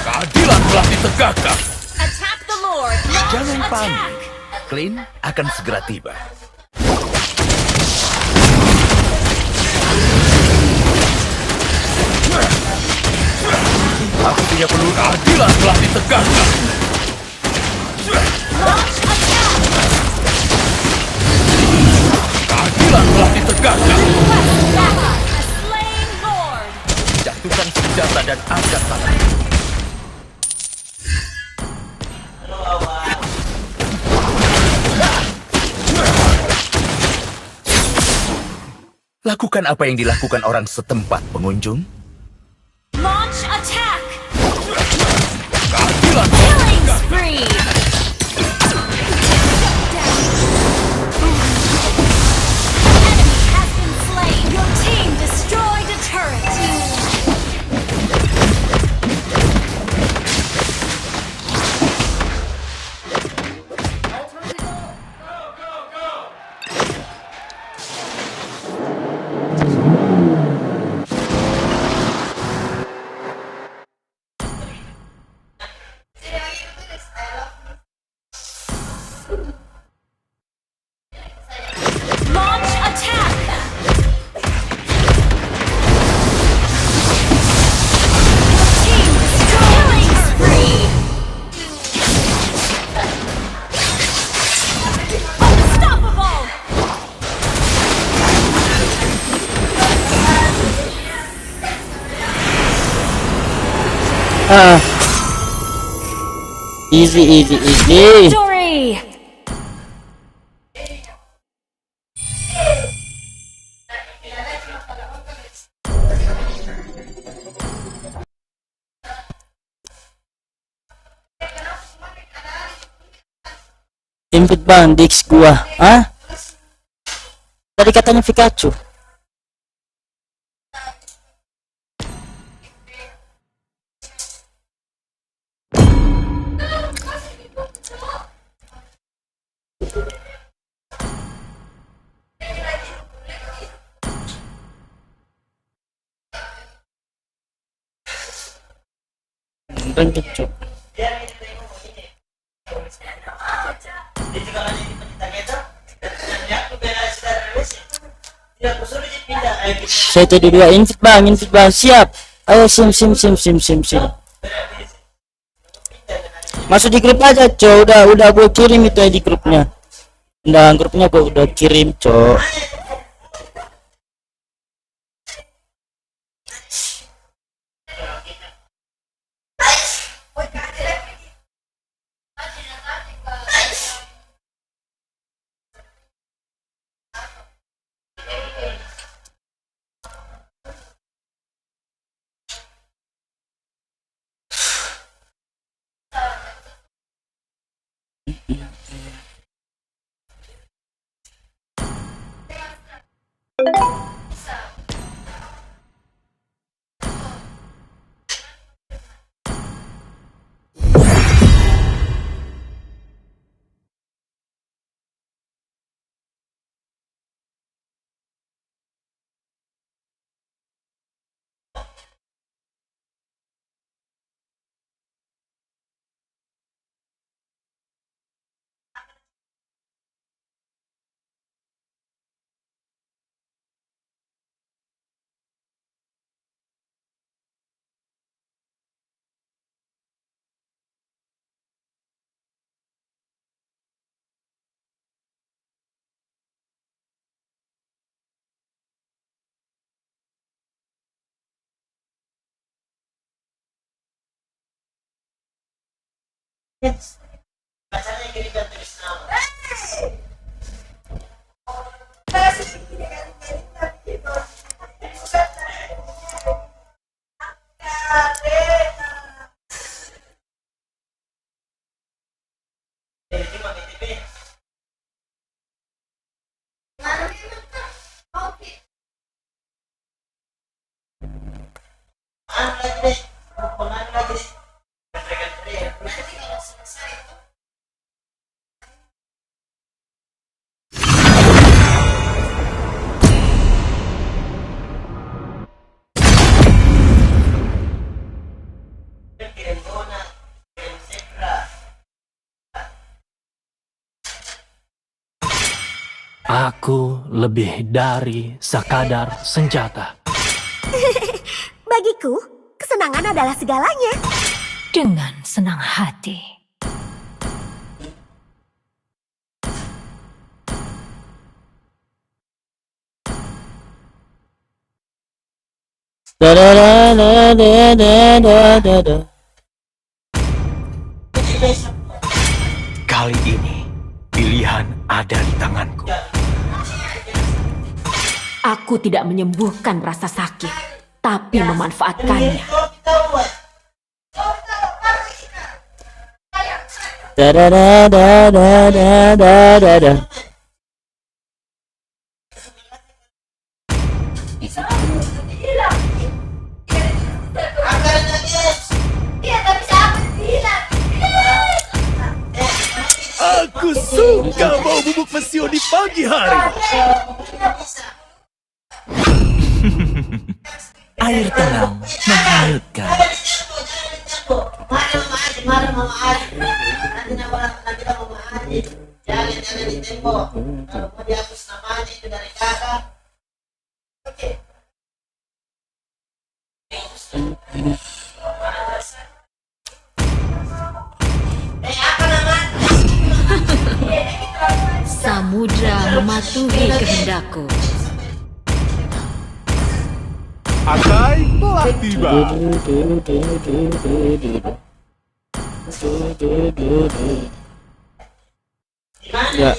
Keadilan telah ditegakkan. Attack the Lord. Launch Jangan panik. attack. Clint akan segera tiba. hanya perlu Keadilan telah ditegakkan. Keadilan telah ditegakkan. jatuhkan senjata dan angkat tangan. Lakukan apa yang dilakukan orang setempat, pengunjung. Launch attack! Keadilan Killing spree! Enemy has been slain! Your team destroyed a turret! Launch attack! Team killing spree! Unstoppable! Easy. Victory! Invite bang, Dix gua. Hah? Tadi katanya Pikachu. Pikachu. Saya tadi dua invite bang, siap. Ayo sim. Masuk di grup aja, cok. Udah gue kirim itu di grupnya. Nah, grupnya gue udah kirim, cok. Aku lebih dari sekadar senjata. Bagiku, kesenangan adalah segalanya. dengan senang hati. Da da da da da da da da. Kali ini, pilihan ada di tanganku. Aku tidak menyembuhkan rasa sakit, tapi memanfaatkannya. Da da da da da da da da da. Aku suka bau bubuk mesio di pagi hari. Air tenang menghanyutkan. Samudra mematuhi kehendakku. Akai telah tiba. Ya.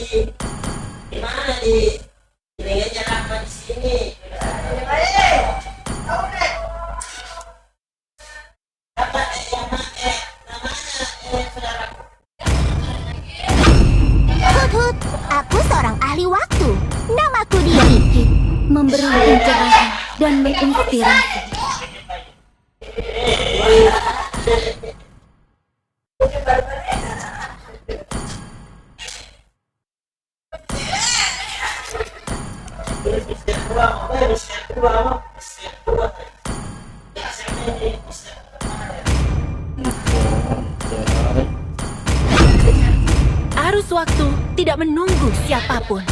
Hut, aku seorang ahli waktu. Namaku Dikit, memberi pencerahan dan menginspirasi. Arus waktu tidak menunggu siapapun.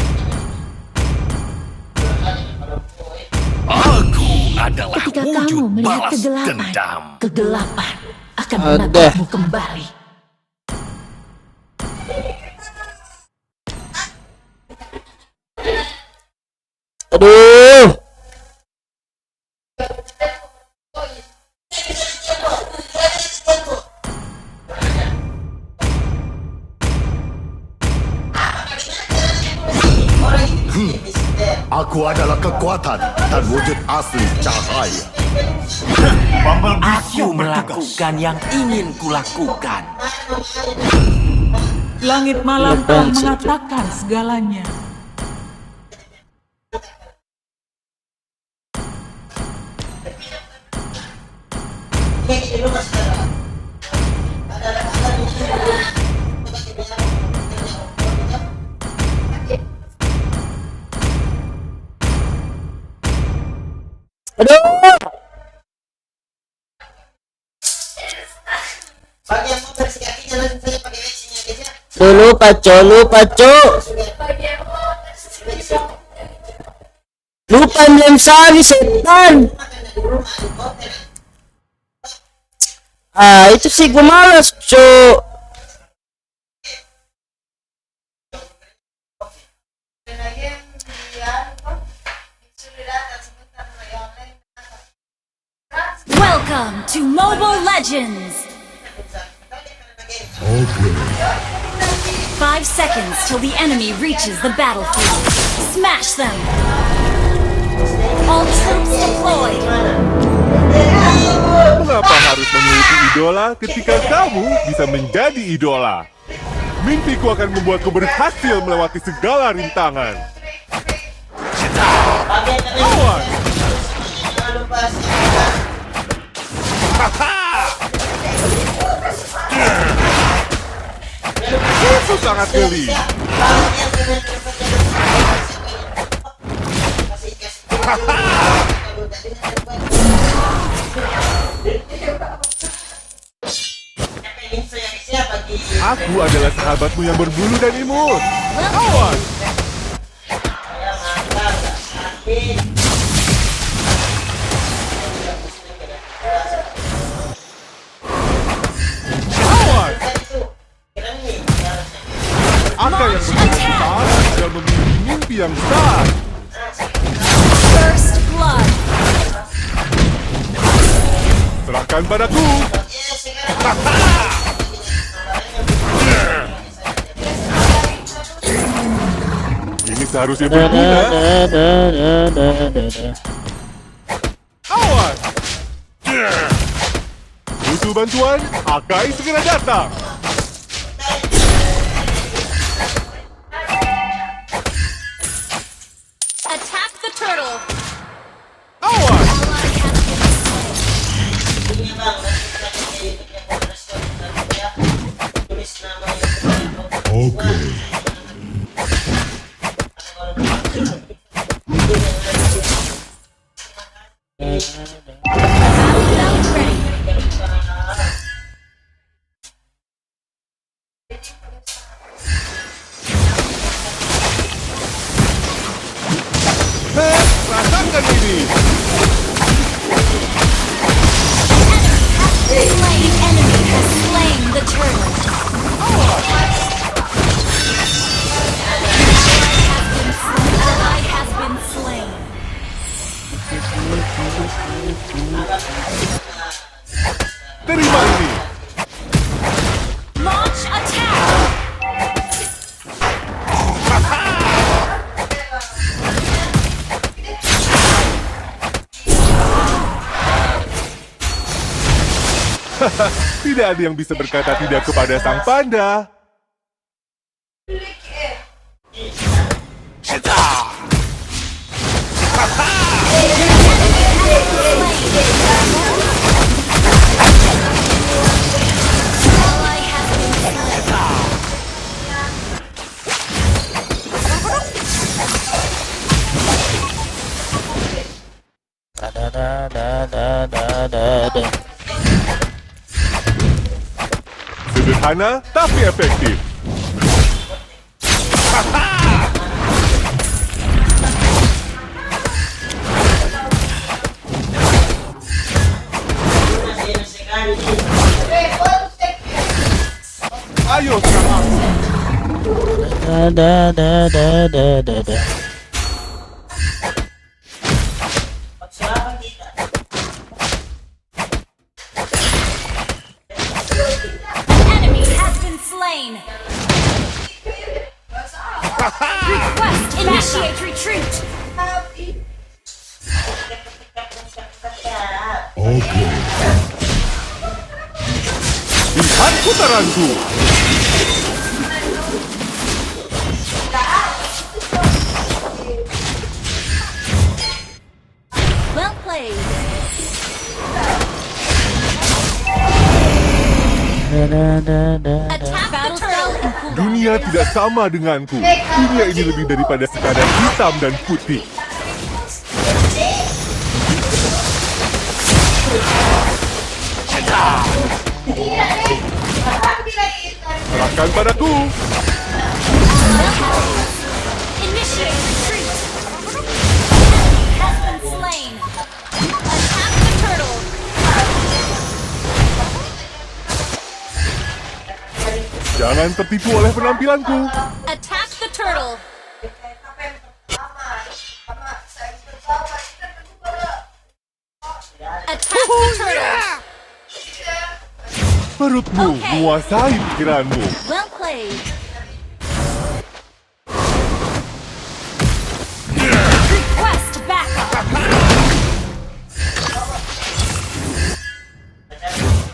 Aku adalah Ketika wujud kamu melihat balas kegelapan, dendam. kegelapan akan Ada. menatapmu kembali. Aduh. Aku adalah kekuatan dan wujud asli cahaya. Aku melakukan yang ingin kulakukan. Langit malam telah mengatakan segalanya. Aduh. Lupa, lupa sari setan. Ah, itu sih gue malas, Cok. Welcome to Mobile Legends! 5 seconds till the enemy reaches the battlefield. Smash them! All troops deployed! Mengapa harus memiliki idola ketika kamu bisa menjadi idola? Mimpiku akan membuatku berhasil melewati segala rintangan. Awas! Itu sangat geli. Aku adalah sahabatmu yang berbulu dan imut. Awas! yang besar. First blood. Serahkan padaku. Ini seharusnya berguna. Awas! Butuh bantuan? Akai segera datang. Attack the turtle. Awas! Oke. Rasakan ini. Slain enemy has slain the turtle. Ally has been slain. Terima ini. Launch attack. Tidak ada yang bisa berkata tidak kepada sang panda. Ally has been slain. Sederhana tapi efektif. Ayo serang aku. Enemy has been slain. Request initiate retreat. Oke. Lihat putaranku. Well played. Attack the turtle. Dunia tidak sama denganku. Dunia ini lebih daripada sekadar hitam dan putih. Serahkan padaku. Initiate retreat. Enemy has been slain. Attack the turtle. Jangan tertipu oleh penampilanku. Attack the turtle. Attack the turtle. Perutmu menguasai pikiranmu. Well played. Request backup.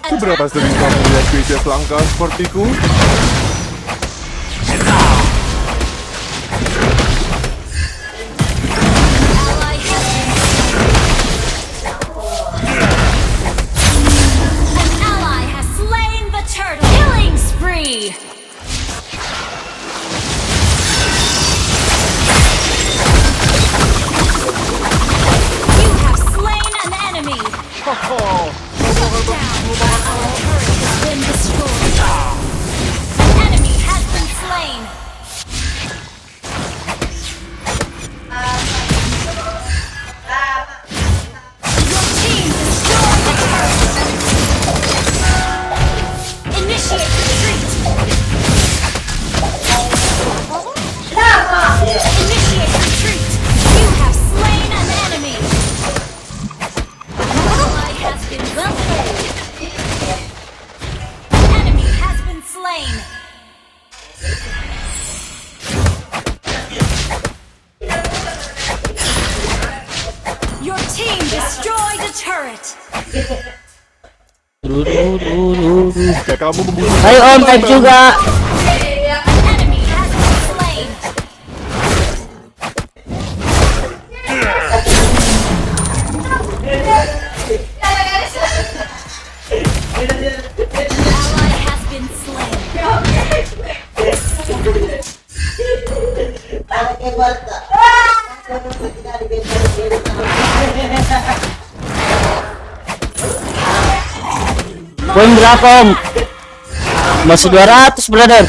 Seberapa sering kamu melihat spesies langka sepertiku? Ally has been An ally has slain the turtle. Killing spree. You have slain an enemy. Our turret has been destroyed. An enemy has been slain. Your team destroyed the turret. Initiate retreat. Initiate been well played. An enemy has been slain. Your team destroyed a turret. Jika kamu membutuhkan Ayo Om, tag juga. An enemy has been slain. Ally has been slain. Poin berapa Om? Masih 200 brother.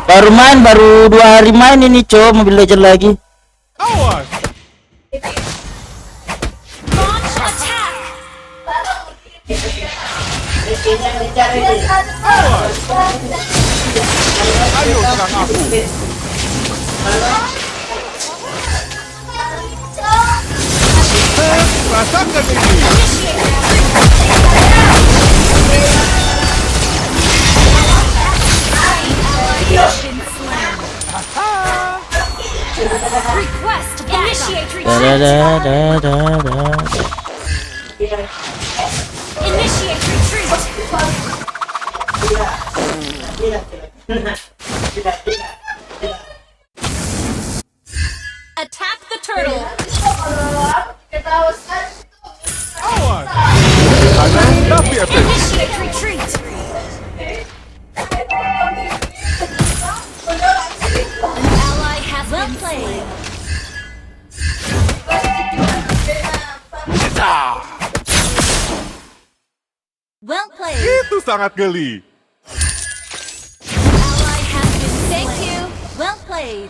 Baru 2 hari main ini cow, Mobile Legends lagi. awas. Launch attack. Ayo serang aku. Rasakan ini. Request initiate Da retreat. da da da da. Initiate retreat. Attack the turtle. Awas. Karena tapi efektif. Initiate retreat. An ally has been slain. Well played. Itu sangat geli. Ally has been slain. Thank you. Well played.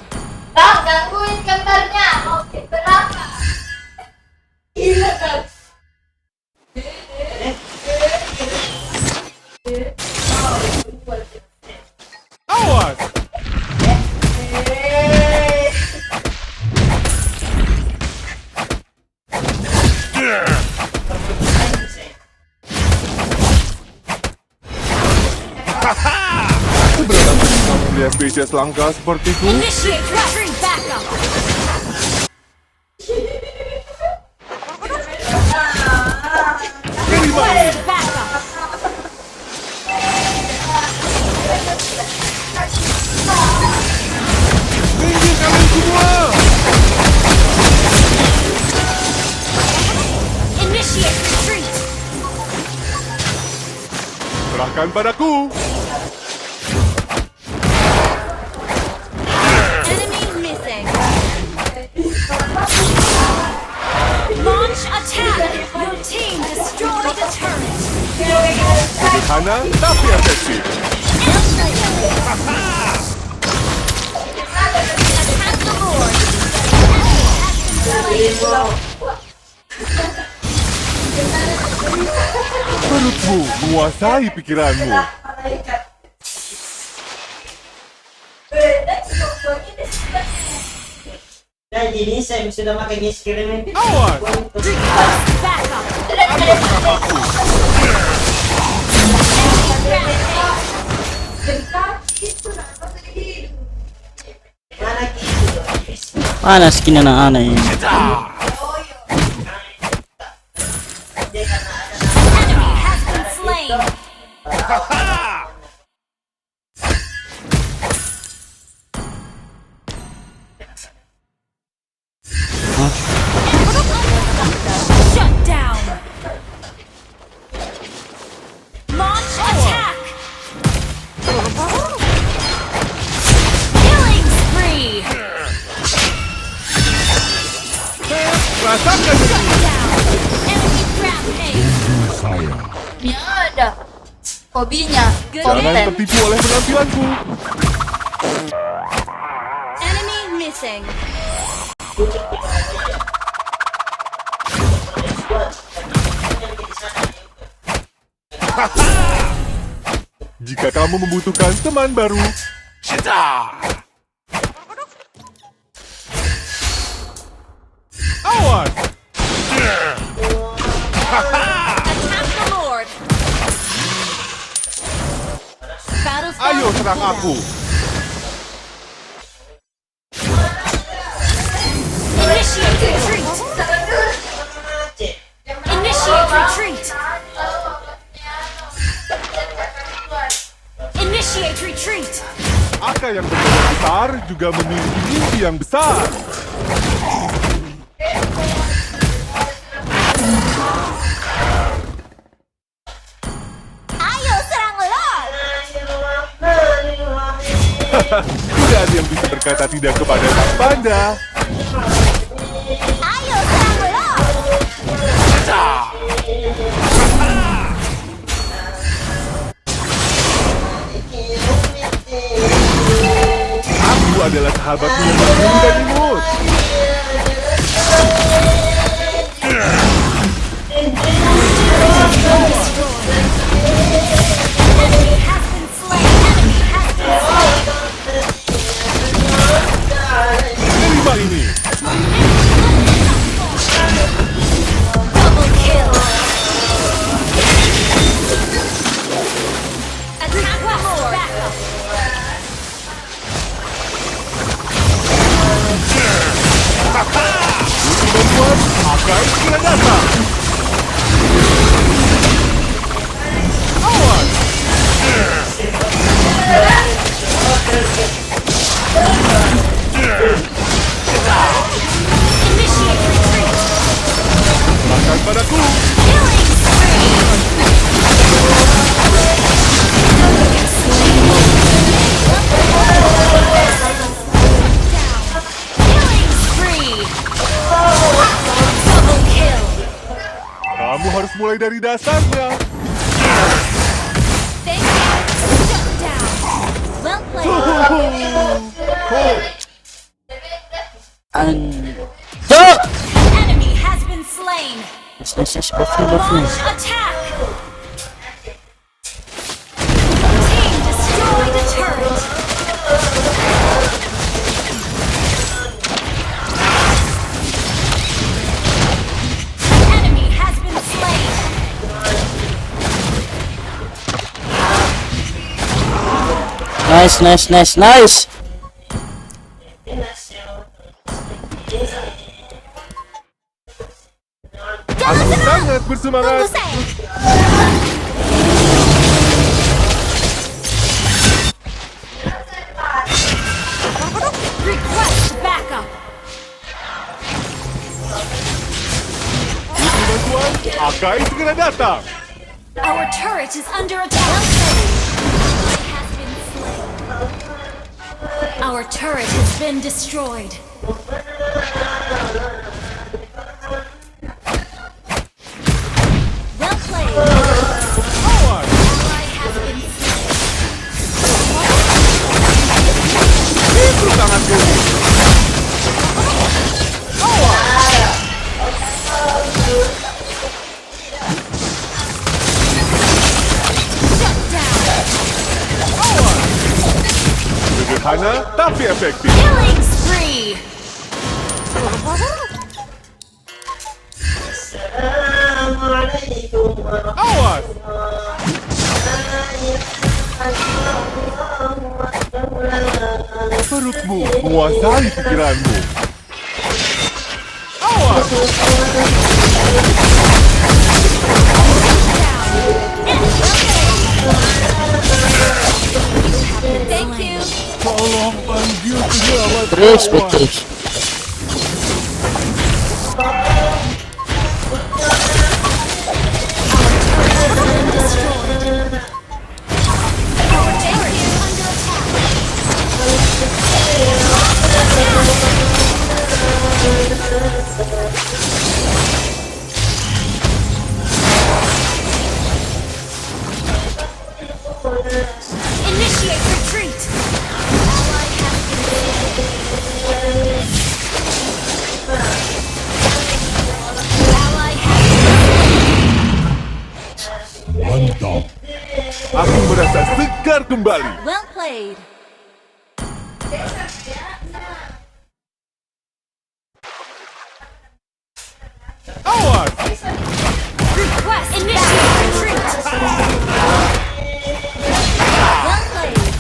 Bang, gangguin gambarnya. Oke, berapa? Gila kan? Awas. Aku benar-benar kamu melihat spesies langka sepertiku. Initiate retreat backup. Request backup. Tinggi kalian semua. Initiate retreat. Serahkan padaku. Enemy missing. Launch attack. Your team destroyed the turret. Sederhana tapi efektif. Attack the board. Perutmu menguasai pikiranmu. Dan ini saya sudah pakai skill ini. Awas. Request backup. Ayo serang aku. Mana skin anak-anak ini? Enemy has been slain. Shut down. Launch attack. Killing spree. Rasakan ini. Down. Enemy rampage. Ya ada. Hobinya Jangan konten. tertipu oleh penampilanku. Enemy missing. Jika kamu membutuhkan teman baru, awas. Attack Ayo serang aku. Initiate retreat. Initiate retreat. Initiate retreat. Aka yang bermimpi besar juga memiliki mimpi yang besar. Ayo serang Lord. Tidak ada yang bisa berkata tidak kepada Sang Panda. Ayo serang Lord. Aku adalah sahabatmu yang paling dan imut. Enemy has been slain. Enemy has been slain. Terima ini. Double kill. Attack more. Backup. Membuat Akai segera datang. Awas! Initiate retreat. Makan padaku. Killing spree. Double kill. Kamu harus mulai dari dasarnya. Thank you. Shut down. Well played. Cok! Enemy has been slain. Buffy. Launch attack. Team destroy the turret. Enemy has been slain. Nice. Aku sangat bersemangat. Tunggu saya. Request backup. Butuh bantuan? Akai segera datang. Our turret is under attack. Has been slain. Our turret has been destroyed. Well played. Awas! Ally has been slain. Itu tanganku. Shut down. Sederhana tapi efektif. Killing spree. Awas! Perutmu menguasai pikiranmu. Awas! Thank you. Tolong panggil penyelamat. Terus. Our turret is under attack. Initiate retreat. Ally has Mantap. Aku merasa segar kembali. well played. Awas! Request initiate retreat. Well played.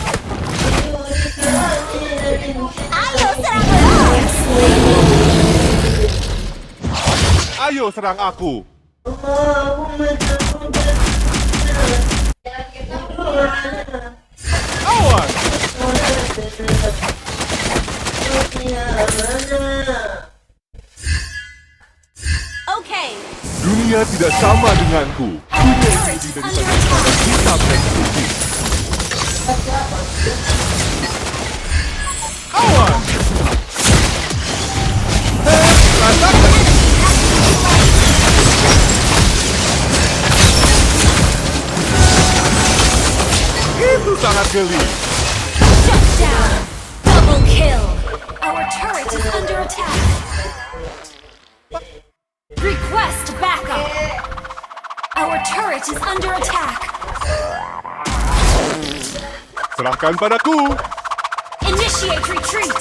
Ayo serang aku. Awas! Okay. Dunia tidak sama denganku. Dunia ini lebih dari pada kitab dan suci. Awas! Rasakan! Itu sangat geli. Shut down. Double kill. Our turret is under attack. Request backup. Our turret is under attack. Serahkan padaku. Initiate retreat.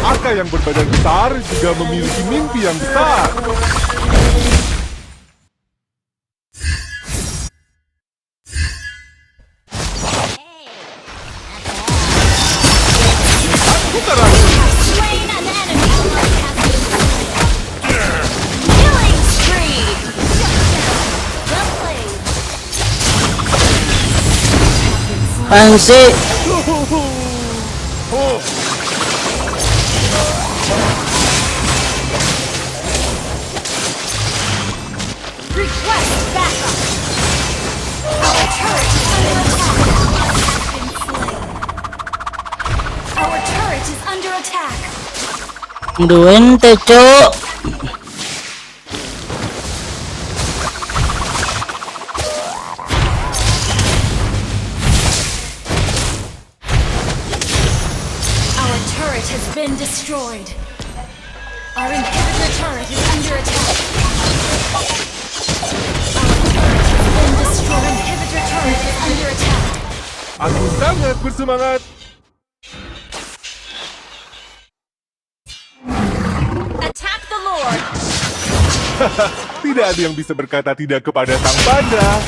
Aka yang berbadan besar juga memiliki mimpi yang besar. Aku terang. Slain an enemy. Killing spree. Well played. Ansi. Request backup. Our turret is under attack. Our turret is under attack. Duin teh, Cuk. Our turret has been destroyed. Our inhibitor turret is under attack. Our turret has been destroyed. Inhibitor turret is under attack. Aku sangat bersemangat. Attack the Lord. Tidak ada yang bisa berkata tidak kepada sang panda.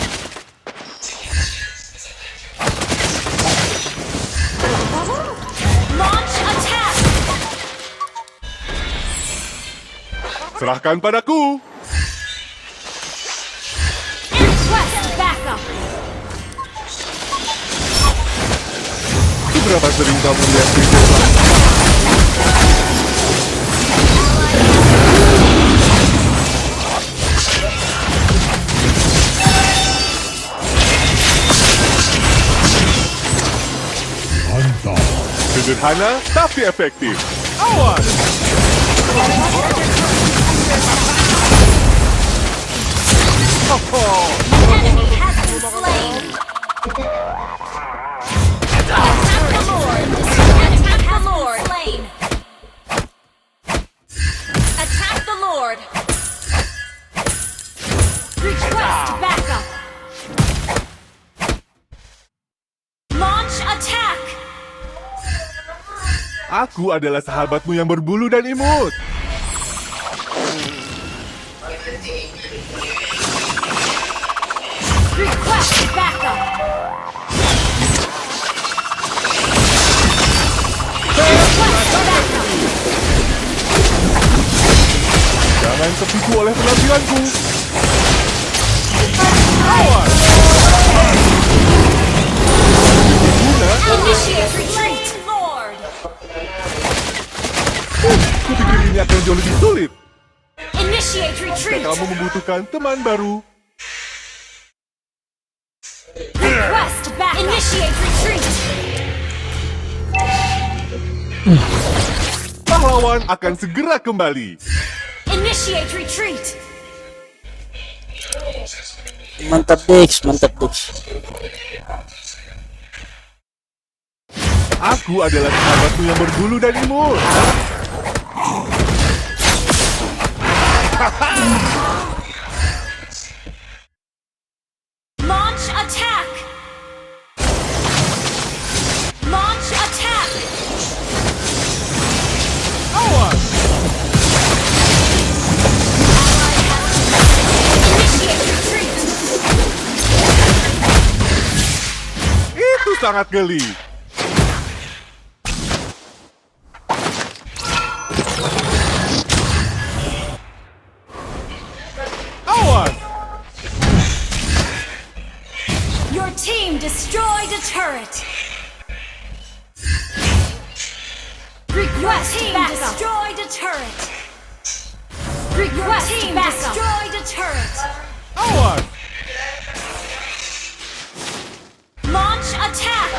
Launch attack. Serahkan padaku. Request backup. Seberapa sering kamu lihat video? Sederhana tapi efektif. Awas! Enemy has been slain. Attack the Lord. Attack the Lord. Slain. Attack the Lord. Request backup. Launch attack. Aku adalah sahabatmu yang berbulu dan imut. Request backup. Request backup. Jangan tertipu oleh penampilanku. Awas! Initiate retreat, Lord. Kupikir ini akan jauh lebih sulit. Initiate retreat. Kamu membutuhkan teman baru. Request back. Initiate retreat. Pahlawan akan segera kembali. Initiate retreat. Mantap, Dex, mantap, Dex. Aku adalah sahabatmu yang berbulu dan imut. Launch attack. Launch attack. Awas! Initiate retreat. Itu sangat geli. Awas! Your team destroyed a turret. Request destroyed a turret. Request destroyed a turret. Awas! Launch attack.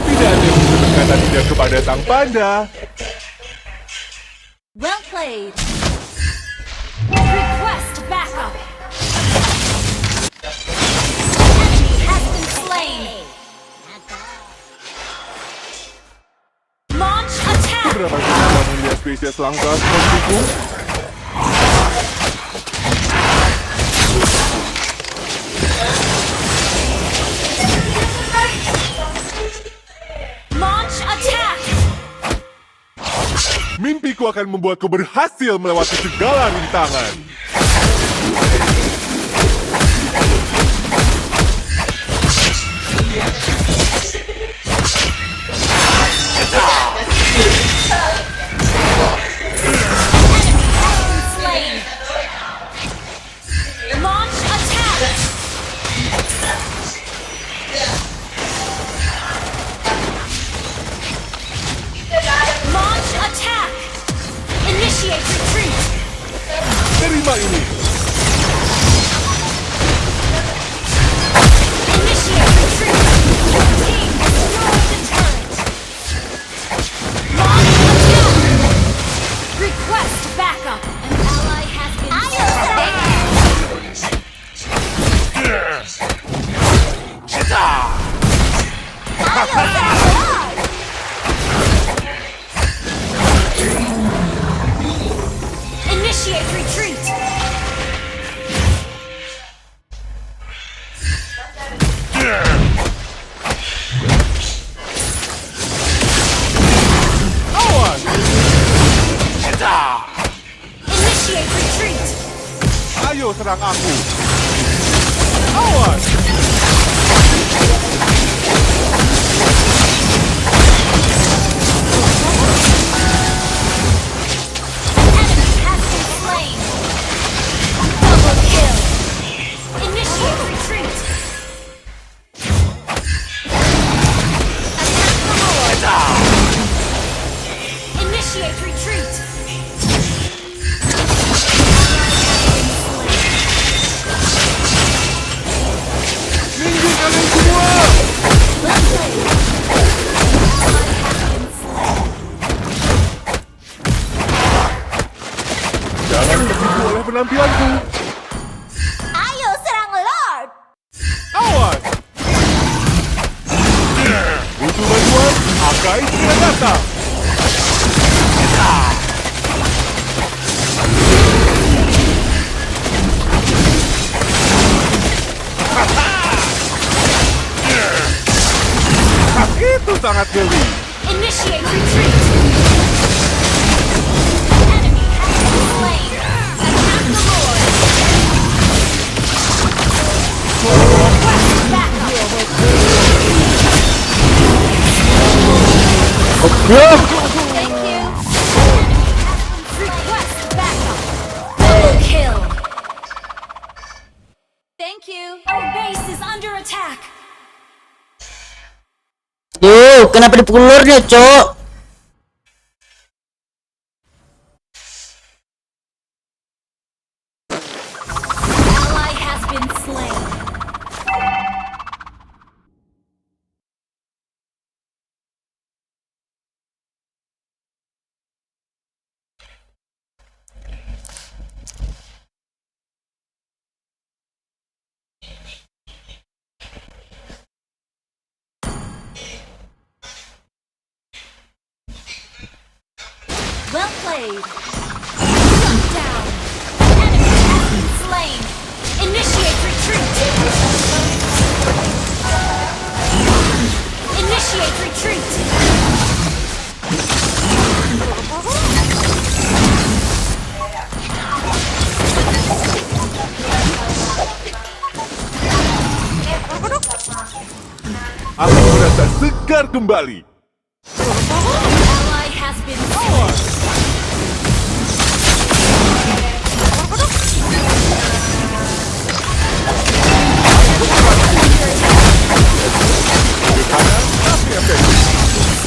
Tidak ada yang bisa berkata tidak kepada sang panda. Well played. Request backup. Enemy has been slain. Launch attack. Berapa sudah melihat spesies langka sepertiku? Launch attack. Mimpiku akan membuatku berhasil melewati segala rintangan. Slain. Launch attack. Launch attack. Initiate retreat. Terima ini. Initiate retreat. Team destroyed the turret. Launch attack. Request backup. An ally has been Initiate retreat. Awas! Initiate retreat. Ayo serang aku. Awas! Enemy has been slain. Double kill. Initiate retreat. Attack the Lord. Initiate retreat. Minggir kalian semua! Jangan tertipu oleh penampilanku. Ayo serang Lord. Awas! Butuh bantuan? Akai sudah datang. Itu sangat geli. Initiate retreat. Enemy has been slain. Attack the Lord. Request backup. Thank you. Request backup. Double kill. Thank you. Our base is under attack. Duh, kenapa dipukul lordnya, cok? Ally has been slain. Well played. Shut down. Enemy has been slain. Initiate retreat. Initiate retreat. aku merasa segar kembali. Ally has been slain.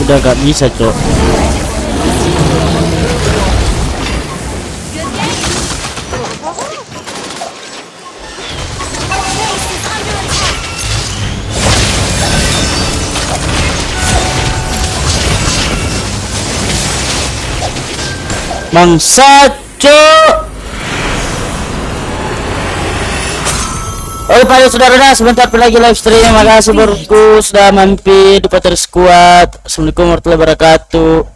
Udah gak bisa, Cok. Bangsat, Cok. Oke para saudara, sebentar lagi live stream. Makasih bosku sudah mampir di Potter Squad. Assalamualaikum warahmatullahi wabarakatuh.